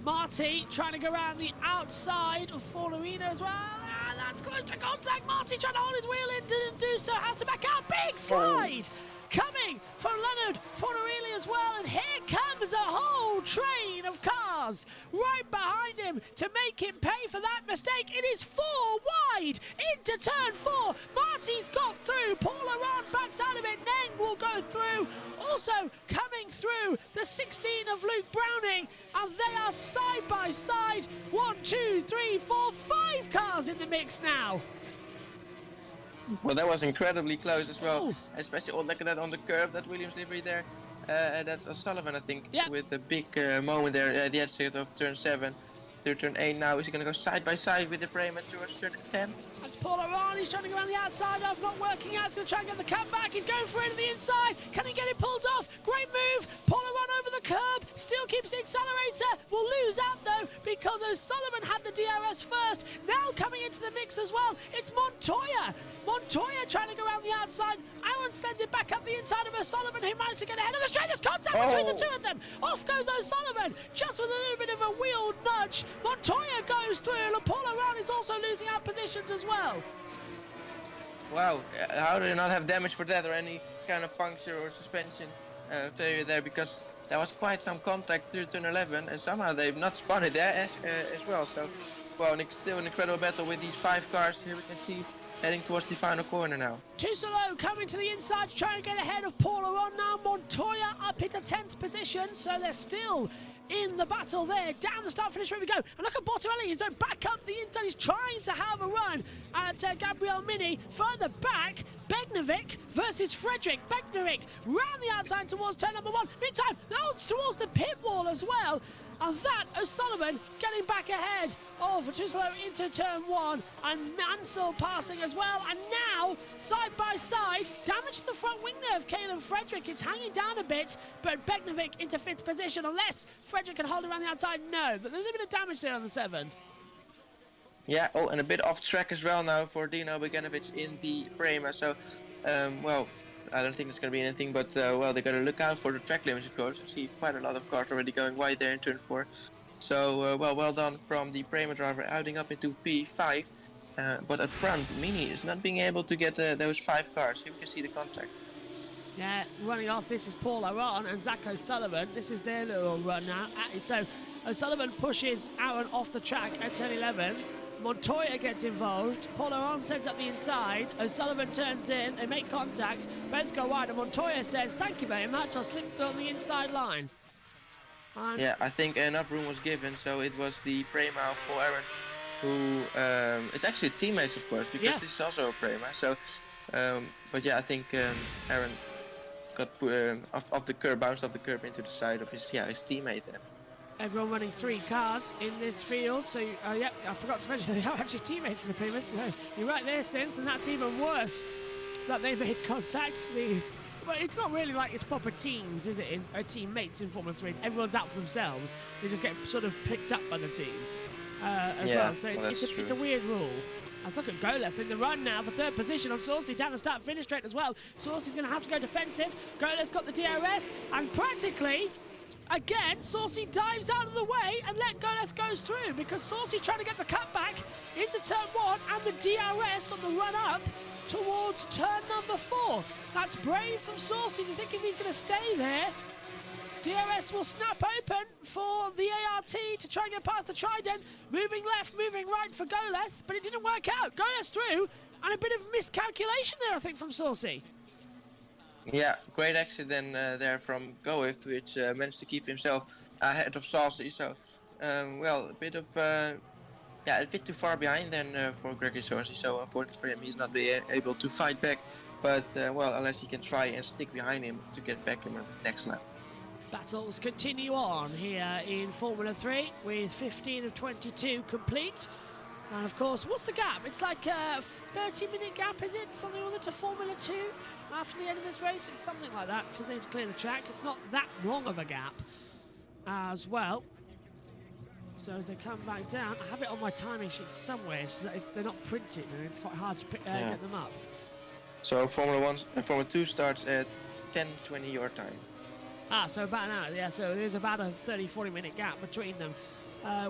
Marty trying to go around the outside of Fornerino as well. And that's close to contact. Marty trying to hold his wheel in, didn't do so, has to back out. Big slide coming from Leonard Fornarelli as well. And here comes a whole train of cars right behind him to make him pay for that mistake. It is 4 wide into turn 4. Marty's got through. Paul Aron backs out of it. Neng will go through. Also coming through the 16 of Luke Browning, and they are side by side. 1, 2, 3, 4, 5 cars in the mix now. Well, that was incredibly close as well. Oh. Especially, look at that on the curve, that Williams livery there. That's O'Sullivan, I think, Yeah. with the big moment there at the exit of turn 7. Through turn 8 now. Is he going to go side by side with the Prema towards turn 10? That's Paul Aron. He's trying to go around the outside of, not working out. He's going to try and get the cut back. He's going for it to the inside. Can he get it pulled off? Great move. Paul Aron over the curb. Still keeps the accelerator. Will lose out though because O'Sullivan had the DRS first. Now coming into the mix as well, it's Montoya. Montoya trying to go around the outside. Aaron sends it back up the inside of O'Sullivan, who managed to get ahead of the straight. There's contact between the two of them. Off goes O'Sullivan, just with a little bit of a wheel nudge. Montoya goes through. Paul Aron is also losing out positions as well. Wow, how do they not have damage for that or any kind of puncture or suspension failure there? Because there was quite some contact through turn 11 and somehow they've not spun it there as well. So, well, still an incredible battle with these 5 cars. Here we can see heading towards the final corner now. Tusolo coming to the inside, trying to get ahead of Paul Aron now. Montoya up into 10th position, so they're still in the battle there. Down the start-finish where we go. And look at Bortorelli, he's back up the inside. He's trying to have a run at Gabriel Mini. Further back, Begnovic versus Frederick. Begnovic round the outside towards turn number 1. Meantime, towards the pit wall as well. And that, O'Sullivan getting back ahead of Tusolo into turn 1. And Mansell passing as well. And now, side by side, damage to the front wing there of Caleb Frederick. It's hanging down a bit, but Begnovic into 5th position. Unless Frederick can hold around the outside, no. But there's a bit of damage there on the 7. Yeah, oh, and a bit off track as well now for Dino Beganovic in the Prema. So, well, I don't think it's going to be anything, but, well, they got to look out for the track limits, of course. I see quite a lot of cars already going wide there in turn 4. So, well done from the Prema driver, outing up into P5. But up front, Mini is not being able to get those 5 cars. Here we can see the contact. Yeah, running off, this is Paul Aron and Zach O'Sullivan. This is their little run now. So, O'Sullivan pushes Aaron off the track at turn 11. Montoya gets involved. Paul Aron sends up the inside. O'Sullivan turns in. They make contact. Both go wide. And Montoya says, "Thank you very much. I'll slip through on the inside line." And Yeah, I think enough room was given. So it was the Prema of Paul Aaron who... it's actually teammates, of course, because Yes. this is also a Prema. So, but yeah, I think Aaron got off the curb, bounced off the curb into the side of his teammate there. everyone running 3 cars in this field. So, yeah, I forgot to mention they are actually teammates in the Primus. So you're right there, Synth, and that's even worse that they made contact. Well, it's not really like it's proper teams, is it? Teammates in Formula 3. Everyone's out for themselves. They just get sort of picked up by the team as well. So it's a weird rule. Let's look at Golef in the run now for 3rd position on Saucy down the start-finish straight as well. Saucy's going to have to go defensive. Golef's got the DRS, and practically again, Saucy dives out of the way and let Goleth goes through because Saucy's trying to get the cut back into turn 1 and the DRS on the run up towards turn number 4. That's brave from Saucy to think if he's going to stay there. DRS will snap open for the ART to try and get past the Trident. Moving left, moving right for Goleth, but it didn't work out. Goleth through, and a bit of miscalculation there, I think, from Saucy. Yeah, great exit then there from Goleth, which managed to keep himself ahead of Saucy. So, well, a bit too far behind then for Gregory Saucy. So, unfortunately for him, he's not able to fight back. But, well, unless he can try and stick behind him to get back in the next lap. Battles continue on here in Formula 3 with 15 of 22 complete. And of course, what's the gap? It's like a 30-minute gap, is it? Something other to Formula 2 after the end of this race? It's something like that because they had to clear the track. It's not that long of a gap as well. So as they come back down, I have it on my timing sheet somewhere. It's just that they're not printed and it's quite hard to get them up. So Formula 2 starts at 10:20 your time. So about an hour, yeah, so there's about a 30-40 minute gap between them,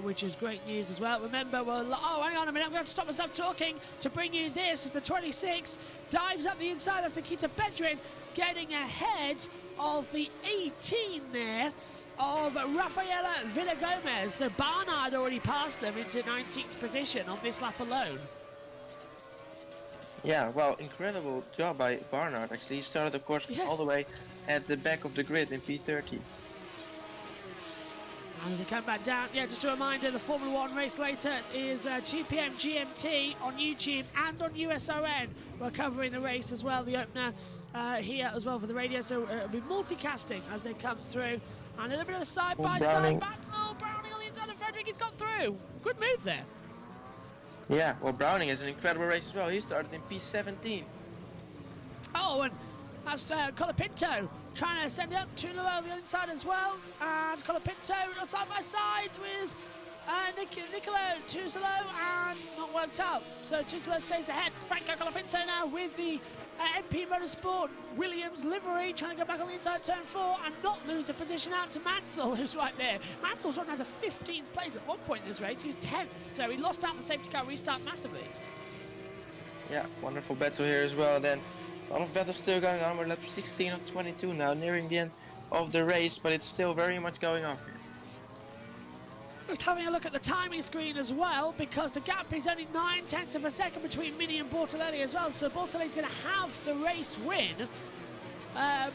which is great news as well. Remember, oh, hang on a minute, I'm going to stop myself talking to bring you this as the 26 dives up the inside. That's Nikita Bedrin getting ahead of the 18 there of Rafaela Villagomez. So Barnard already passed them into 19th position on this lap alone. Yeah, well, incredible job by Barnard, actually. He started, of course, all the way at the back of the grid in P30. And as they come back down, yeah, just a reminder, the Formula 1 race later is 2 p.m. GMT on YouTube and on USON. We're covering the race as well, the opener here as well for the radio, so it'll be multicasting as they come through. And a little bit of a side-by-side battle. Browning on the inside of Frederick, he's got through. Good move there. Yeah, well, Browning has an incredible race as well. He started in P17. Oh, and that's Colapinto trying to send it up to Noel on the inside as well. And Colapinto side by side with Nicolo Tusolo, and not worked out. So Tusolo stays ahead. Franco Colapinto now with the MP Motorsport Williams livery, trying to go back on the inside turn 4 and not lose a position out to Mansell, who's right there. Mansell's run out of 15th place at one point in this race. He was 10th, so he lost out the safety car restart massively. Yeah, wonderful battle here as well. Then a lot of battles still going on. We're lap 16 of 22 now, nearing the end of the race, but it's still very much going on here. Just having a look at the timing screen as well, because the gap is only 9/10 of a second between Mini and Bortolelli as well. So Bortolelli's going to have the race win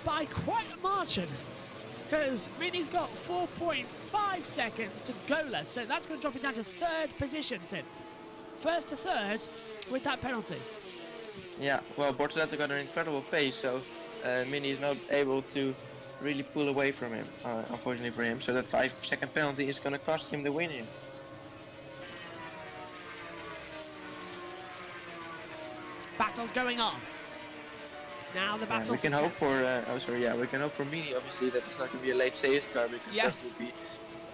by quite a margin, because Mini's got 4.5 seconds to go left. So that's going to drop it down to 3rd position, Synth. 1st to 3rd with that penalty. Yeah, well, Bortoletti got an incredible pace, so Mini is not able to really pull away from him, unfortunately for him. So that 5-second penalty is going to cost him the win here. Battle's going on. Now the battle. We can hope for. We can hope for Mini. Obviously, that it's not going to be a late safety car, because that would be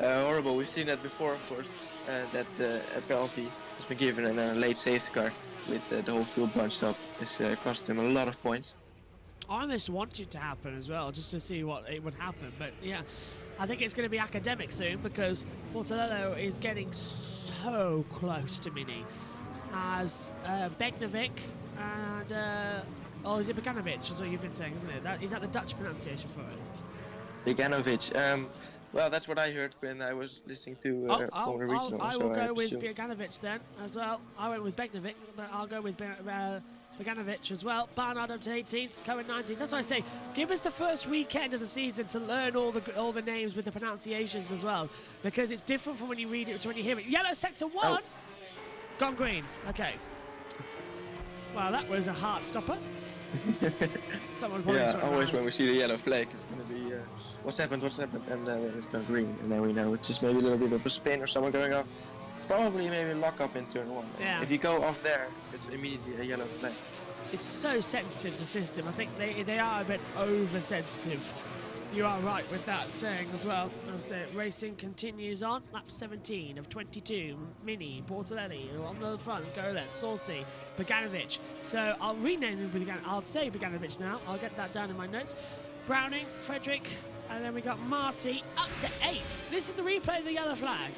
horrible. We've seen that before, of course. That a penalty has been given and a late safety car with the whole field bunched up is cost him a lot of points. I almost want it to happen as well, just to see what it would happen. But yeah, I think it's going to be academic soon, because Bortolello is getting so close to Mini as Begnovic and is it Beganovic is what you've been saying, isn't it? Is that the Dutch pronunciation for it? Beganovic. Well, that's what I heard when I was listening to Formula Regional. I will go with Beganovic then as well. I went with Begnovic, but I'll go with Beganovic as well. Barnard up to 18th, Cohen 19th. That's why I say, give us the first weekend of the season to learn all the names with the pronunciations as well, because it's different from when you read it to when you hear it. Yellow sector 1, gone green. Okay. Well, that was a heart stopper. Always when we see the yellow flag, it's going to be what's happened, and then it's gone green, and then we know it's just maybe a little bit of a spin or someone going off. Probably maybe lock up in turn 1. Yeah. If you go off there, it's immediately a yellow flag. It's so sensitive, the system. I think they are a bit oversensitive. You are right with that saying as well, as the racing continues on. Lap 17 of 22. Mini, Bortolelli on the front, go left, Saucy, Beganovic. So I'll rename him I'll say Beganovic now. I'll get that down in my notes. Browning, Frederick, And then we got Marty up to 8th. This is the replay of the yellow flag.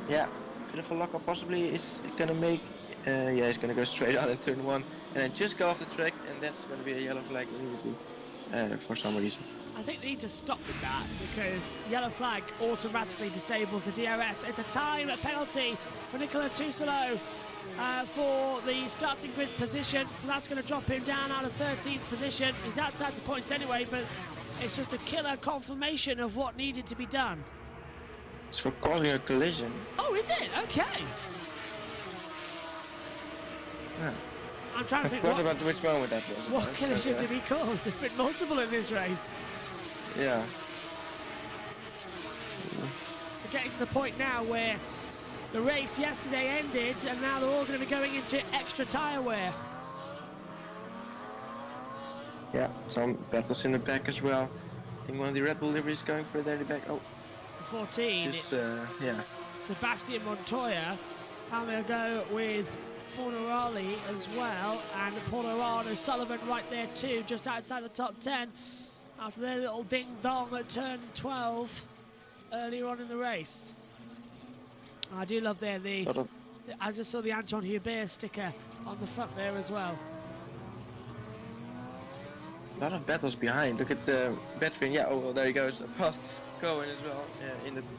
Yeah, beautiful lock up possibly is going to make, yeah, he's going to go straight on in turn 1 and then just go off the track, and that's going to be a yellow flag immediately for some reason. I think they need to stop with that because yellow flag automatically disables the DRS. It's a time penalty for Nicola Tusolo for the starting grid position, so that's going to drop him down out of 13th position. He's outside the points anyway, but it's just a killer confirmation of what needed to be done. It's for causing a collision. Oh, is it? Okay. Yeah. I'm trying to I think forgot about which moment that was. what collision did he cause? There's been multiple in this race. Yeah. We're getting to the point now where the race yesterday ended and now they're all going to be going into extra tyre wear. Yeah, some battles in the back as well. I think one of the Red Bull liveries going for there in the back. Oh, It's the 14. just, It's yeah. Sebastian Montoya. I'm going to go with Fornaroli as well, and Paul O'Sullivan right there too, just outside the top 10 after their little ding-dong at turn 12 earlier on in the race. I do love there I just saw the Anton Hubert sticker on the front there as well. A lot of battles behind. Look at the veteran. Yeah, oh, well, there he goes. Past Cohen as well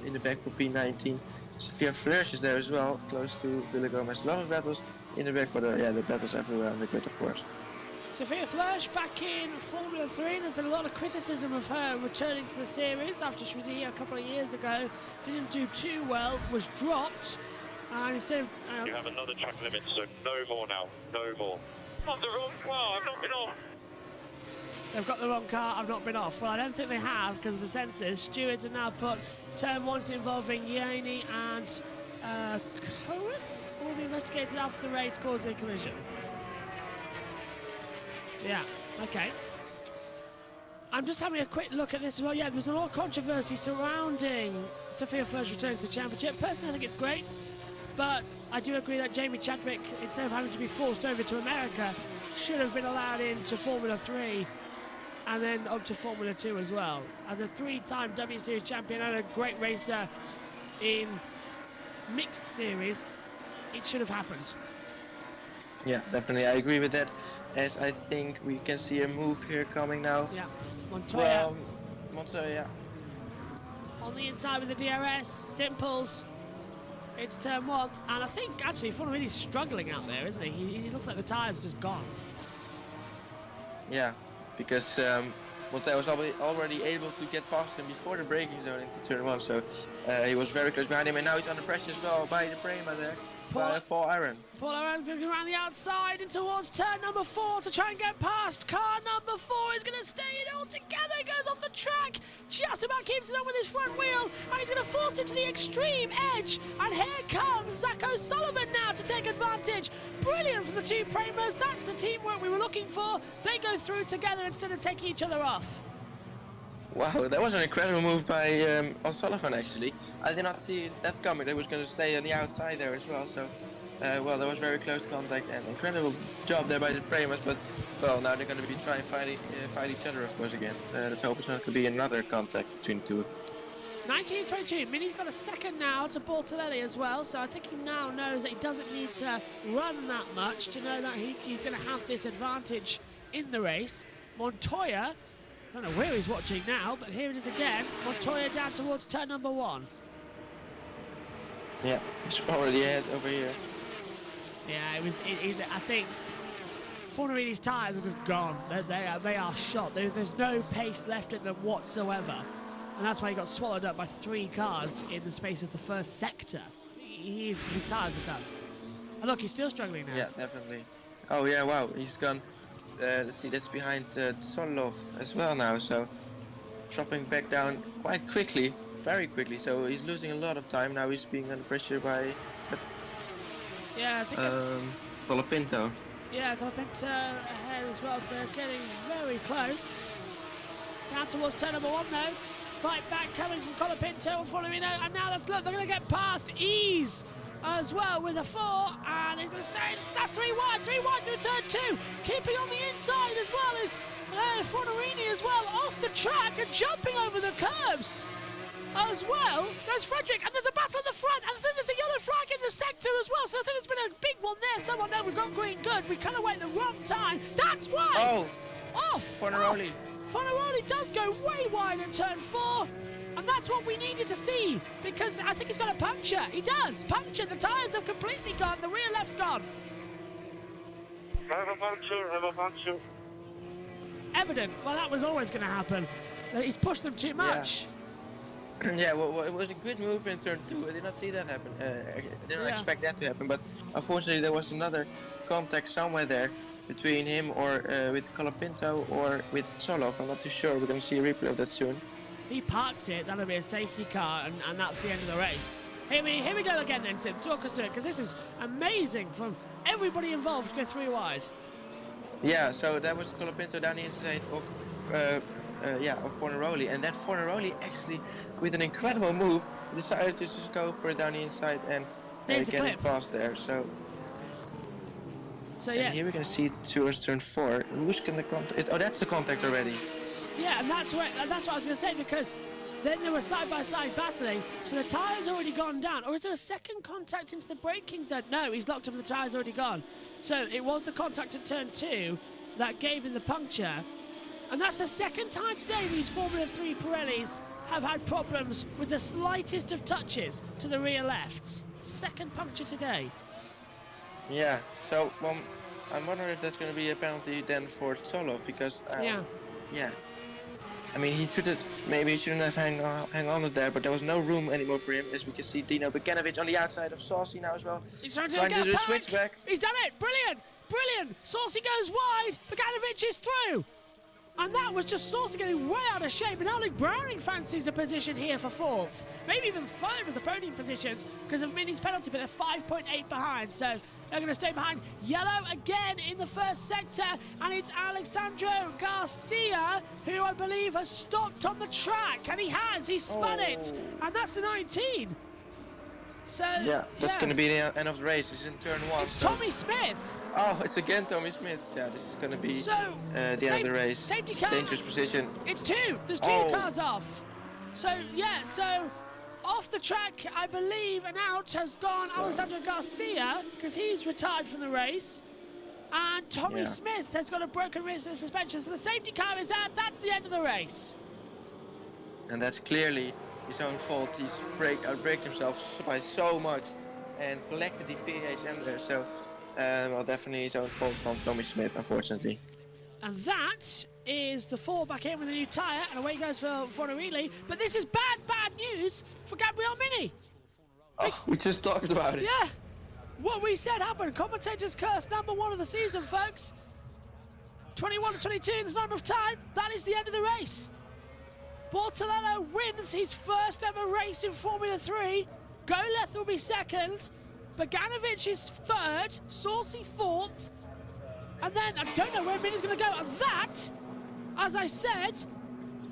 in the back for P19. Sophia Fleurs is there as well, close to Villa Gomez. A lot of battles in the back, but yeah, the battles everywhere on the grid, of course. Sophia Flörsch back in Formula 3. There's been a lot of criticism of her returning to the series after she was here a couple of years ago. Didn't do too well, was dropped. And instead of... You have another track limit, so no more now. No more. On the wrong car, I've not been off. They've got the wrong car, I've not been off. Well, I don't think they have because of the sensors. Stewards have now put turn 1 involving Yanni and Cohen will be investigated after the race causing a collision. Yeah, okay. I'm just having a quick look at this as well. Yeah, there's a lot of controversy surrounding Sophia Flörsch returning to the championship. Personally, I think it's great, but I do agree that Jamie Chadwick, instead of having to be forced over to America, should have been allowed into Formula 3 and then up to Formula 2 as well. As a 3-time W Series champion and a great racer in mixed series, it should have happened. Yeah, definitely, I agree with that. As I think we can see a move here coming now. Yeah, Montoya. Montoya. On the inside with the DRS, Simples. It's turn 1, and I think actually Fornaroli's struggling out there, isn't he? He looks like the tyres are just gone. Yeah, because Montoya was already able to get past him before the braking zone into turn 1, so he was very close behind him, and now he's under pressure as well by the Prema there. Paul Aaron. Paul Aaron looking around the outside and towards turn number 4 to try and get past. Car number 4 is going to stay in altogether. He goes off the track, just about keeps it on with his front wheel, and he's going to force him to the extreme edge. And here comes Zach O'Sullivan now to take advantage. Brilliant from the two Premas. That's the teamwork we were looking for. They go through together instead of taking each other off. Wow, that was an incredible move by O'Sullivan actually. I did not see that coming. They was going to stay on the outside there as well. So, well, there was very close contact and incredible job there by the Premas. But, well, now they're going to be trying to fight each other, of course, again. Let's hope it's not going to be another contact between the two of them. 1922, Mini's got a second now to Bortolelli as well, so I think he now knows that he doesn't need to run that much to know that he's going to have this advantage in the race. Montoya, I don't know where he's watching now, but here it is again. Montoya down towards turn number 1. Yeah, he's already ahead over here. Yeah, I think Fornaroli's tyres are just gone. They are shot. There's no pace left in them whatsoever. And that's why he got swallowed up by 3 cars in the space of the first sector. His tyres are done. And look, he's still struggling now. Yeah, definitely. Oh yeah, wow, he's gone. Let's see, that's behind Solov as well now, so dropping back down quite quickly, very quickly, so he's losing a lot of time. Now he's being under pressure by yeah, I think it's Colapinto. Yeah, Colapinto ahead as well, so they're getting very close. Down towards turn number 1 though. Fight back coming from Colapinto and Fornarino, and now they're going to get past Ease as well with a 4, and he's going to stay. That's 3 wide through turn 2. Keeping on the inside as well is Fornarini as well, off the track and jumping over the curbs as well. There's Frederick, and there's a battle at the front, and I think there's a yellow flag in the sector as well, so I think there's been a big one there. Someone there, we've got green good. We kind of went the wrong time. That's why. Oh, Off. Fornaroli. Fornaroli does go way wide at turn 4. And that's what we needed to see, because I think he's got a puncture. He does. Puncture. The tyres have completely gone. The rear left's gone. I have a puncture. Evident. Well, that was always going to happen. He's pushed them too much. Yeah, well, it was a good move in turn 2. I did not see that happen. I did not expect that to happen, but unfortunately there was another contact somewhere there between him or with Colapinto or with Solov. I'm not too sure. We're going to see a replay of that soon. If he parks it, that'll be a safety car, and that's the end of the race. Here we go again then, Tim. Talk us through it, because this is amazing from everybody involved to go 3 wide. Yeah, so that was Colapinto down the inside of Fornaroli, and then Fornaroli actually, with an incredible move, decided to just go for it down the inside and There's the get clip. it past there. So yeah. And here we're going to see towards turn 4. Who's going to contact? Oh, that's the contact already. Yeah, and that's what I was going to say, because then they were side-by-side battling, so the tyre's already gone down. Or is there a second contact into the braking zone? No, he's locked up and the tyre's already gone. So it was the contact at turn 2 that gave him the puncture. And that's the second time today these Formula 3 Pirellis have had problems with the slightest of touches to the rear lefts. Second puncture today. Yeah, so I'm wondering if that's going to be a penalty then for Solov, because yeah. I mean, maybe he shouldn't have hang on there, but there was no room anymore for him, as we can see Dino Beganovic on the outside of Saucy now as well. He's trying to do get the back. switchback. He's done it! Brilliant! Brilliant! Saucy goes wide, Beganovic is through! And that was just Saucy getting way out of shape, and Alec Browning fancies a position here for 4th. Maybe even 3rd with the podium positions because of Mini's penalty, but they're 5.8 behind, so they're going to stay behind. Yellow again in the first sector, and it's Alexandro Garcia, who I believe has stopped on the track, and he's spun it, and that's the 19. So yeah, that's going to be the end of the race. It's in turn 1. It's Tommy Smith. Oh, it's again Tommy Smith. Yeah, this is going to be So, the end of the race. Safety car. Dangerous position. It's 2. There's 2 cars off. So off the track, I believe, and out has gone Alexandro Garcia, because he's retired from the race. And Tommy Smith has got a broken wrist and suspension. So the safety car is out. That's the end of the race. And that's clearly his own fault. He's outbraked himself by so much and collected the PHM there. So, well, definitely his own fault from Tommy Smith, unfortunately. And that is the 4 back in with a new tyre, and away goes for Fornaroli. But this is bad news for Gabriel Mini. Oh, we just talked about it. Yeah. What we said happened. Commentator's curse number 1 of the season, folks. 21 to 22, there's not enough time. That is the end of the race. Bortoleto wins his first ever race in Formula 3. Goleth will be 2nd. Beganovic is 3rd. Saucy 4th. And then, I don't know where Mini's going to go. And that, as I said,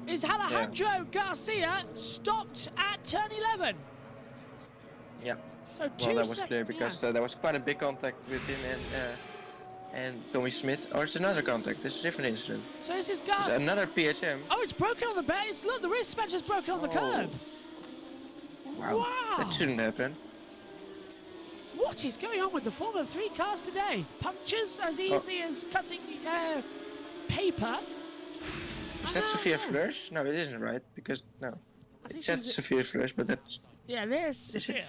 is Alejandro Garcia, stopped at turn 11. Yeah. So well, that was clear, because there was quite a big contact with him and Tommy Smith. Or it's another contact. This is a different incident. So this is It's Garcia. another PHM. Oh, it's broken on the base. Look, the rear suspension's broken on the curb. Wow. That shouldn't happen. What is going on with the Formula 3 cars today? Punctures as easy as cutting paper. Is that Sophia Fleurs? No, it isn't, right? Because, no. It said Sophia Fleurs, but that's... Yeah, there's Sophia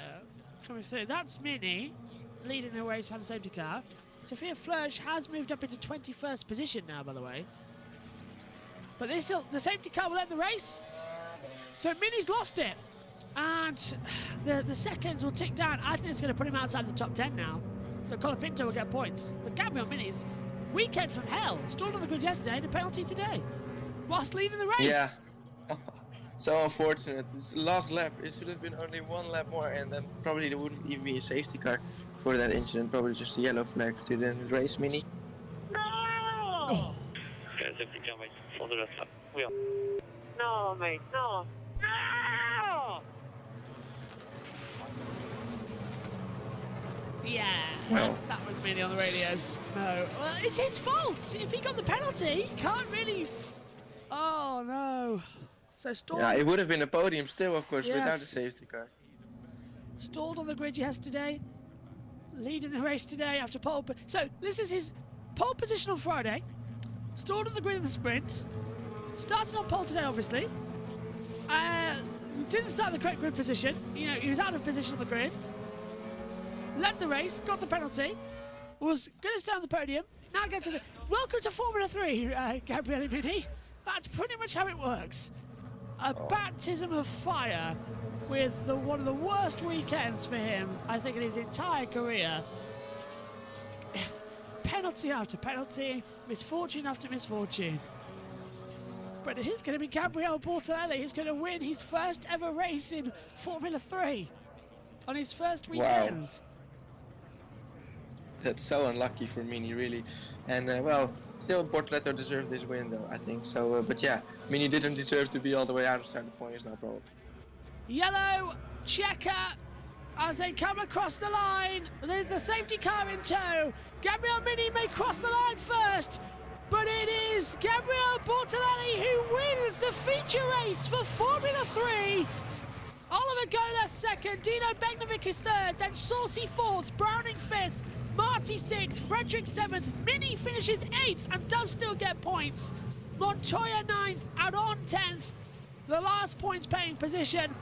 coming through. That's Mini leading the race for the safety car. Sophia Fleurs has moved up into 21st position now, by the way. But the safety car will end the race. So Mini's lost it. And the seconds will tick down. I think it's going to put him outside the top 10 now. So Colapinto will get points. But Gabriel Mini's weekend from hell. Stalled on the grid yesterday and a penalty today. Whilst leading the race. Yeah. So unfortunate. It's the last lap. It should have been only 1 lap more, and then probably there wouldn't even be a safety car for that incident. Probably just a yellow flag to the race, Mini. No! Oh. Okay, safety car, mate, for the last lap. We are. No, mate, no! No! Yeah, Well, that was Mini on the radios. No. Well, it's his fault. If he got the penalty, he can't really... Oh, no. So stalled. Yeah, it would have been a podium still, of course, without a Yes. safety car. Stalled on the grid yesterday. Leading the race today after pole. So this is his pole position on Friday. Stalled on the grid in the sprint. Started on pole today, obviously. Didn't start in the correct grid position. You know, he was out of position on the grid. Led the race, got the penalty. Was going to stay on the podium. Now get to the... Welcome to Formula 3, Gabriele Mini. That's pretty much how it works. A baptism of fire with one of the worst weekends for him, I think, in his entire career. Penalty after penalty, misfortune after misfortune. But it is going to be Gabriele Bortoletti who's going to win his first ever race in Formula 3 on his first weekend. That's so unlucky for Mini, really. And, well, still Bortoletti deserved this win, though, I think. So, but yeah, Mini didn't deserve to be all the way outside the points, no problem. Yellow checker as they come across the line. The safety car in tow. Gabriele Mini may cross the line first, but it is Gabriele Bortoletti who wins the feature race for Formula 3. Oliver Goleth second, Dino Begnovic is third, then Saucy fourth, Browning fifth, Marty sixth, Frederick seventh, Mini finishes eighth and does still get points. Montoya ninth, Aron 10th, the last points paying position.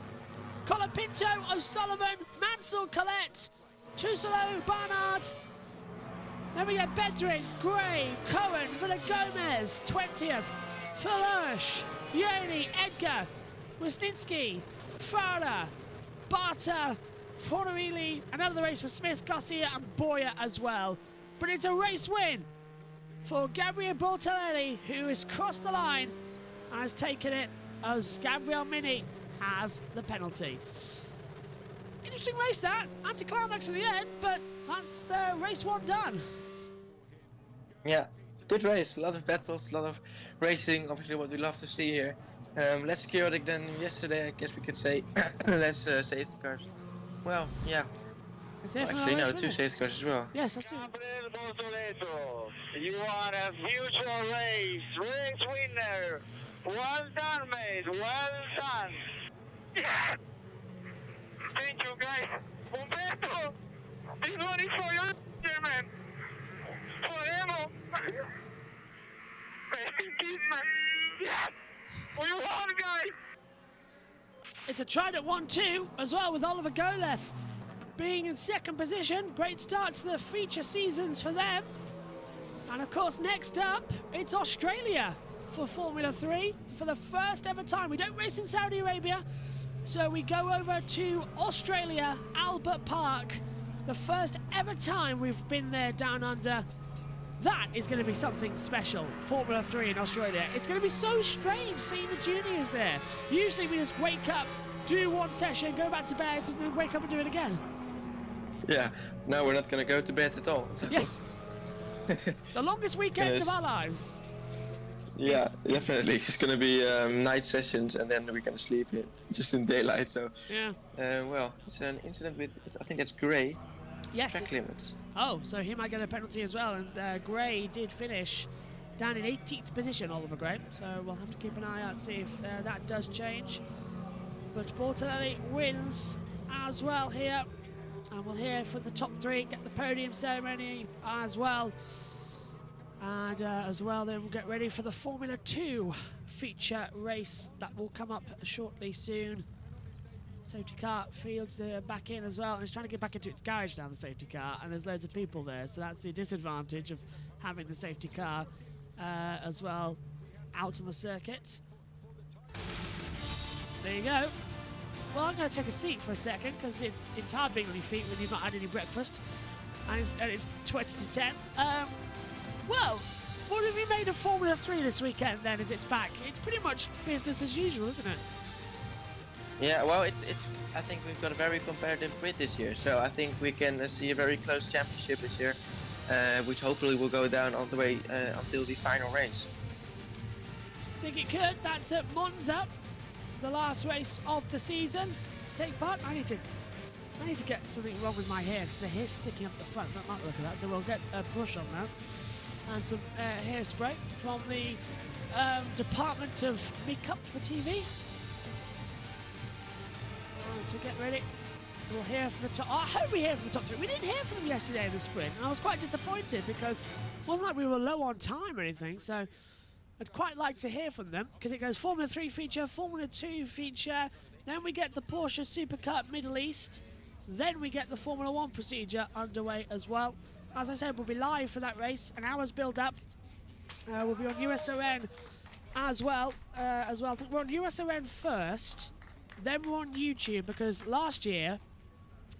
Colapinto, O'Sullivan, Mansell, Collette, Tusolo, Barnard. Then we get Bedrin, Gray, Cohen, Villa Gomez, 20th, Falersh, Yoni, Edgar, Wisniewski, Fowler, Barta, Fornarelli, another race for Smith, Garcia and Boyer as well. But it's a race win for Gabriele Bortoletti, who has crossed the line and has taken it as Gabriele Mini has the penalty. Interesting race that, anticlimax at the end, but that's race one done. Yeah, good race, a lot of battles, a lot of racing, obviously what we love to see here. Less chaotic than yesterday, I guess we could say. Less safety cars. Well, yeah. Actually, no, two safety cars as well. Yes, that's it. Gabriele Bortoletti, you are a future race winner. Well done, mate. Well done. Yeah. Thank you, guys. Umberto, this one is for you, man. Forever. Rest in peace, man. Yeah. We won, guys. It's a Trident 1-2 as well, with Oliver Goleth being in second position. Great start to the feature seasons for them. And of course, next up, it's Australia for Formula 3 for the first ever time. We don't race in Saudi Arabia, so we go over to Australia, Albert Park. The first ever time we've been there down under. That is going to be something special, Formula 3 in Australia. It's going to be so strange seeing the juniors there. Usually we just wake up, do one session, go back to bed, and then wake up and do it again. Yeah, no, we're not going to go to bed at all. Yes. The longest weekend of our lives. Yeah, definitely. It's going to be night sessions and then we're going to sleep just in daylight. So, yeah. Well, it's an incident with, I think that's Gray. Yes. Track limits. Oh, so he might get a penalty as well. And Gray did finish down in 18th position, Oliver Gray. So we'll have to keep an eye out, see if that does change. But Bortoletti wins as well here. And we'll hear for the top three, get the podium ceremony as well. And as well, then we'll get ready for the Formula 2 feature race that will come up shortly soon. Safety car fields back in as well, and it's trying to get back into its garage now, the safety car, and there's loads of people there, so that's the disadvantage of having the safety car as well out on the circuit. There you go. Well, I'm going to take a seat for a second, because it's hard being on your feet when you've not had any breakfast, and it's 20 to 10. Well, what have you made of Formula 3 this weekend then, as it's back? It's pretty much business as usual, isn't it? Yeah, well, it's. I think we've got a very competitive grid this year, so I think we can see a very close championship this year, which hopefully will go down all the way until the final race. I think it could. That's at Monza, the last race of the season to take part. I need to I need to get something wrong with my hair because the hair's sticking up the front. I don't like the look of that, so we'll get a brush on now and some hairspray from the Department of Makeup for TV. So we get ready. We'll hear from the top. I hope we hear from the top three. We didn't hear from them yesterday in the sprint, and I was quite disappointed because it wasn't like we were low on time or anything. So I'd quite like to hear from them because it goes Formula 3 feature, Formula 2 feature, then we get the Porsche Supercup Middle East, then we get the Formula 1 procedure underway as well. As I said, we'll be live for that race, an hour's build up. We'll be on USON as well. I think we're on USON first, then we're on YouTube because last year,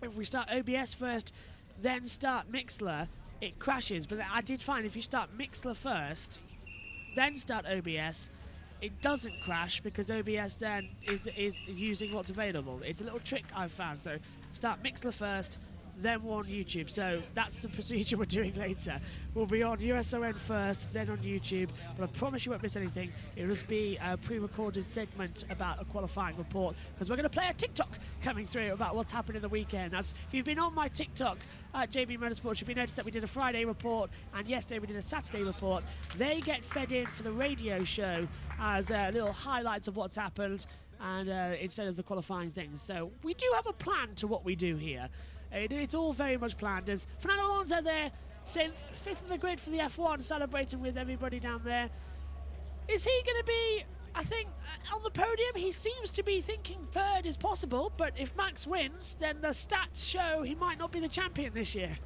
if we start OBS first, then start Mixlr, it crashes. But I did find if you start Mixlr first, then start OBS, it doesn't crash because OBS then is using what's available. It's a little trick I've found. So start Mixlr first, then we're on YouTube. So that's the procedure we're doing later. We'll be on USON first, then on YouTube. But I promise you won't miss anything. It'll just be a pre-recorded segment about a qualifying report because we're going to play a TikTok coming through about what's happened in the weekend. As if you've been on my TikTok at JB Motorsports, you'll be noticed that we did a Friday report and yesterday we did a Saturday report. They get fed in for the radio show as little highlights of what's happened and instead of the qualifying things. So we do have a plan to what we do here. It's all very much planned. There's Fernando Alonso there, 5th in the grid for the F1, celebrating with everybody down there. Is he going to be, I think, on the podium? He seems to be thinking 3rd is possible, but if Max wins, then the stats show he might not be the champion this year.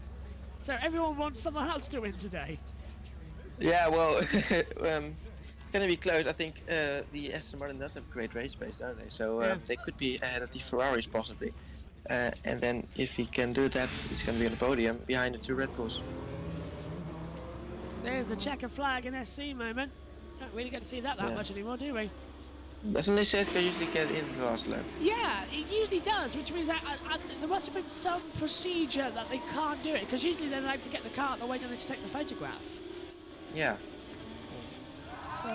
So everyone wants someone else to win today. Yeah, well, going to be close. I think the Aston Martin does have great race pace, don't they? So they could be ahead of the Ferraris possibly. And then if he can do that, he's going to be on the podium behind the 2 Red Bulls. There's the checker flag and SC moment. Don't really get to see that much anymore, do we? Doesn't the safety car usually get in the last lap? Yeah, it usually does, which means that there must have been some procedure that they can't do it, because usually they like to get the car out of the way and then to take the photograph. Yeah. So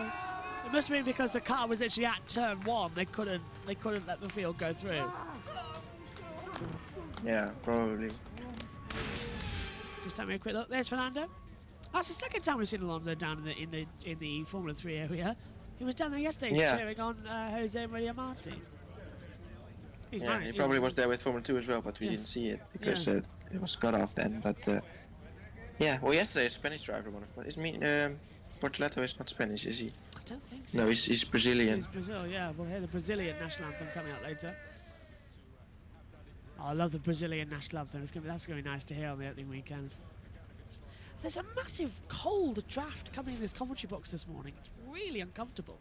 it must have been because the car was actually at turn 1. They couldn't let the field go through. Yeah, probably. Just having a quick look. There's Fernando. That's the second time we've seen Alonso down in the Formula 3 area. He was down there yesterday cheering on Jose Maria Martin. He probably was there with Formula 2 as well, but we didn't see it because it was cut off then. But yeah, well, yesterday a Spanish driver won, of course. Portoletto is not Spanish, is he? I don't think so. No, he's Brazilian. He's Brazil, yeah. We'll hear the Brazilian national anthem coming up later. Oh, I love the Brazilian national anthem. That's going to be nice to hear on the opening weekend. There's a massive cold draft coming in this commentary box this morning. It's really uncomfortable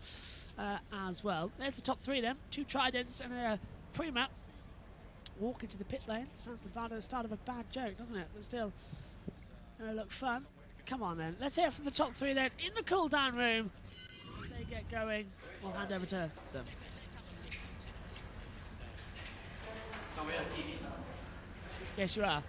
as well. There's the top 3 then. 2 Tridents and a Prima. Walk into the pit lane. Sounds like the start of a bad joke, doesn't it? But still, look fun. Come on then. Let's hear from the top 3 then. In the cool down room. As they get going, we'll hand over to them. Yes, you are.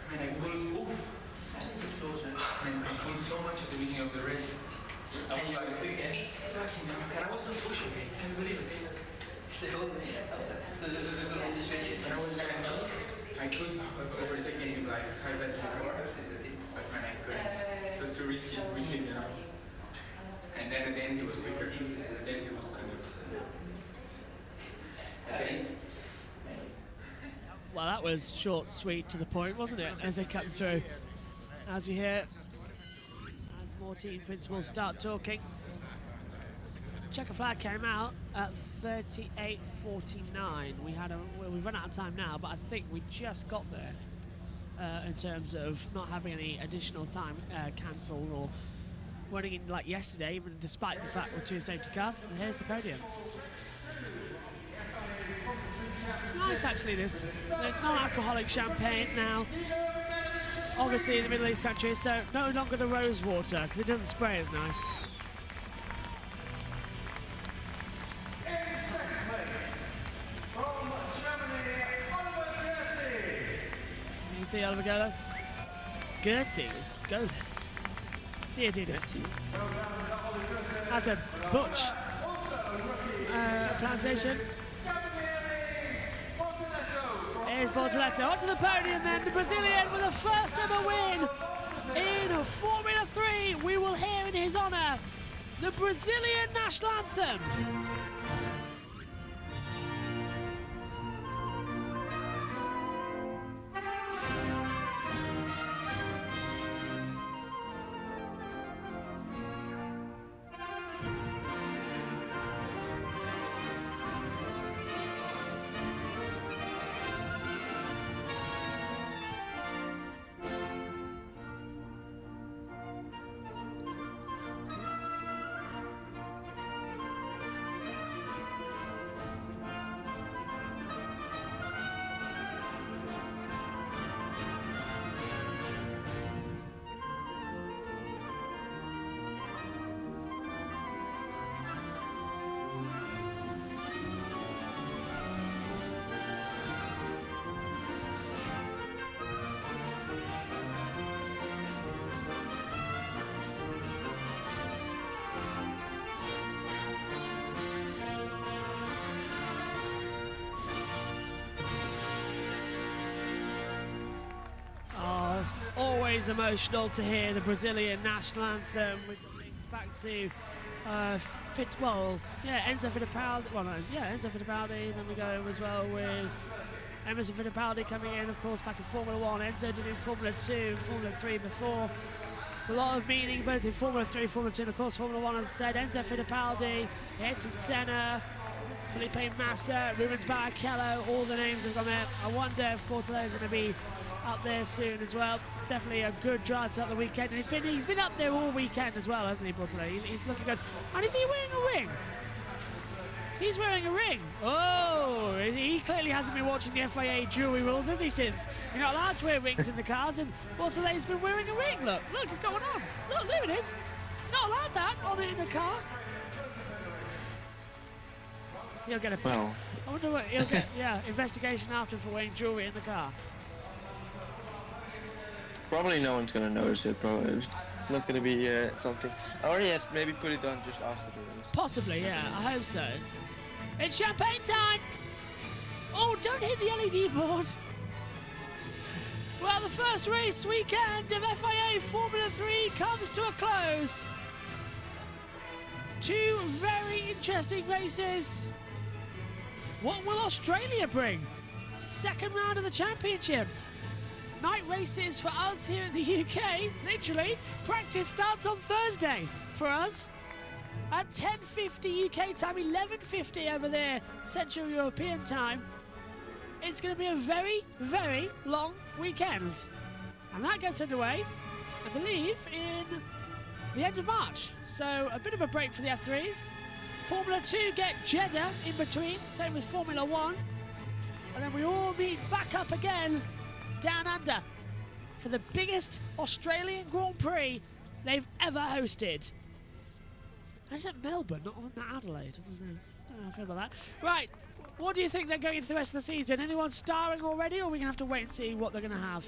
Man, I couldn't move. I pulled so much at the beginning of the race. I was like, fucking hell. And I was not pushing it. Can you believe it? And I was like, I could overtake him like 5 laps before, but man, I couldn't. It was too risky pushing, you know. And then at the end he was quicker. At the end he was quicker. Well, that was short, sweet, to the point, wasn't it? As they come through. As you hear, as more team principals start talking. Checker flag came out at 38.49. We've run out of time now, but I think we just got there in terms of not having any additional time cancelled or running in like yesterday, even despite the fact we're 2 safety cars. And here's the podium. It's nice actually, this non-alcoholic champagne now. Obviously in the Middle East countries, so no longer the rose water because it doesn't spray as nice. see Oliver Goleth. Gertie, let's go. Dear. That's a butch pronunciation. Here's Bortoleto onto the podium then. The Brazilian with a first ever win in Formula 3. We will hear in his honour the Brazilian national anthem. Always emotional to hear the Brazilian national anthem, which links back to Enzo Fittipaldi. Enzo Fittipaldi. Then we go as well with Emerson Fittipaldi coming in, of course, back in Formula 1. Enzo did in Formula 2 and Formula 3 before. It's a lot of meaning both in Formula 3, Formula 2, and of course Formula 1, as I said. Enzo Fittipaldi, Ayrton Senna, Felipe Massa, Rubens Barrichello, all the names have gone there. I wonder if Bortoleto is going to be up there soon as well. Definitely a good drive throughout the weekend, and he's been up there all weekend as well, hasn't he, Bortoleto? He's looking good. And is he wearing a ring? He's wearing a ring. Oh, he clearly hasn't been watching the FIA jewelry rules, has he, since? You're not allowed to wear rings in the cars, and Bortoleto's been wearing a ring. Look, it's going on. Look, there it is. Not allowed that on it in the car. He'll get a... Well. I wonder what he'll get, investigation after for wearing jewelry in the car. Probably no one's gonna notice it. Probably it's not gonna be something. Or yes, maybe put it on just after the race. Possibly, yeah. I hope so. It's champagne time. Oh, don't hit the LED board. Well, the first race weekend of FIA Formula 3 comes to a close. Two very interesting races. What will Australia bring? Second round of the championship. Night races for us here in the UK. Literally, practice starts on Thursday for us at 10:50 UK time, 11:50 over there Central European time. It's going to be a very, very long weekend, and that gets underway, I believe, in the end of March. So a bit of a break for the F3s. Formula 2 get Jeddah in between, same with Formula 1, and then we all meet back up again down under for the biggest Australian Grand Prix they've ever hosted. And it's at Melbourne, not Adelaide. I don't know how I feel about that. Right, what do you think they're going into the rest of the season? Anyone starring already, or are we going to have to wait and see what they're going to have?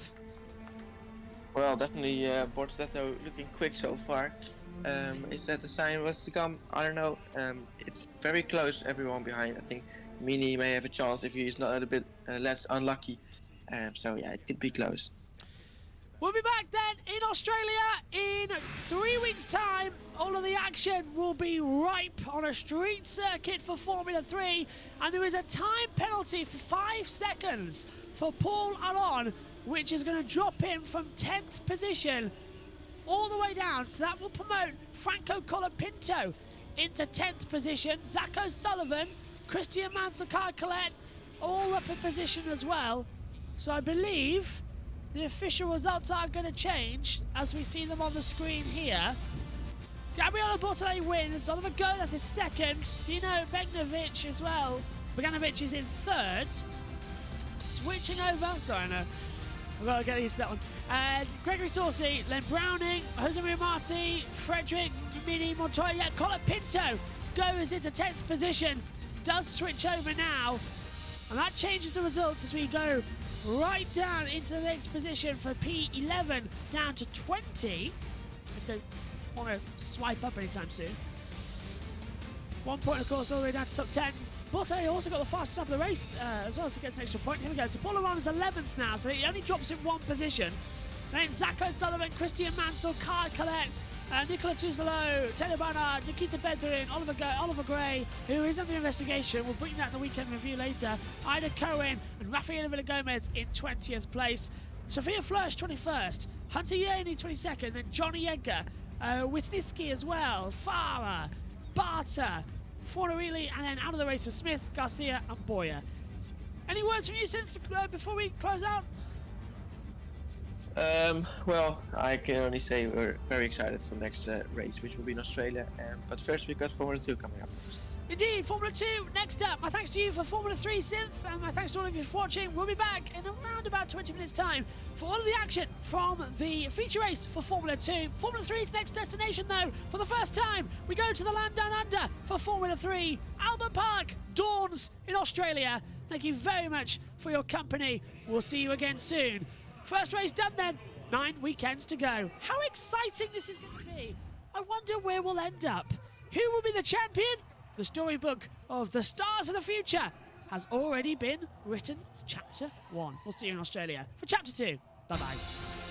Well, definitely Bortoleto looking quick so far. Is that the sign what's to come? I don't know. It's very close, everyone behind. I think Mini may have a chance if he's not a little bit less unlucky. So yeah, it could be close. We'll be back then in Australia in 3 weeks' time. All of the action will be ripe on a street circuit for Formula 3, and there is a time penalty for 5 seconds for Paul Aron, which is going to drop him from 10th position all the way down. So that will promote Franco Colapinto into 10th position. Zach O'Sullivan, Christian Mansell, Kai Collette, all up in position as well. So I believe the official results are going to change as we see them on the screen here. Gabriele Bortoleto wins, Oliver Goleth is second, Dino Beganovic as well. Beganovic is in third. Switching over, sorry, no, I've got to get used to that one. Gregory Saucy, Len Browning, Jose Maria Marti, Frederick Mini Montoya, Colapinto goes into 10th position, does switch over now. And that changes the results as we go right down into the next position for P11, down to 20, if they want to swipe up anytime soon. 1 point, of course, all the way down to top 10. Botte also got the fastest lap of the race as well, so gets an extra point. Here we go. So Paul Aron is 11th now, so he only drops in one position. Then Zacho Sullivan, Christian Mansell, Kai Collette, Nicola Tuzelo, Taylor Barnard, Nikita Bedrin, Oliver Gray, who is under investigation. We'll bring that in the weekend review later. Ida Cohen and Rafaela Villagomez in 20th place. Sophia Flörsch, 21st. Hunter Yearney, 22nd. Then Johnny Edgar, Wisniewski as well. Farah, Barter, Fornarelli, and then out of the race for Smith, Garcia, and Boyer. Any words from you, Synth, before we close out? Well, I can only say we're very excited for the next race, which will be in Australia. But first, we've got Formula 2 coming up. Indeed, Formula 2 next up. My thanks to you for Formula 3, Synth, and my thanks to all of you for watching. We'll be back in around about 20 minutes' time for all of the action from the feature race for Formula 2. Formula 3's next destination, though, for the first time, we go to the land down under for Formula 3. Albert Park dawns in Australia. Thank you very much for your company. We'll see you again soon. First race done then, 9 weekends to go. How exciting this is going to be. I wonder where we'll end up. Who will be the champion? The storybook of the stars of the future has already been written. Chapter 1. We'll see you in Australia for Chapter 2. Bye-bye.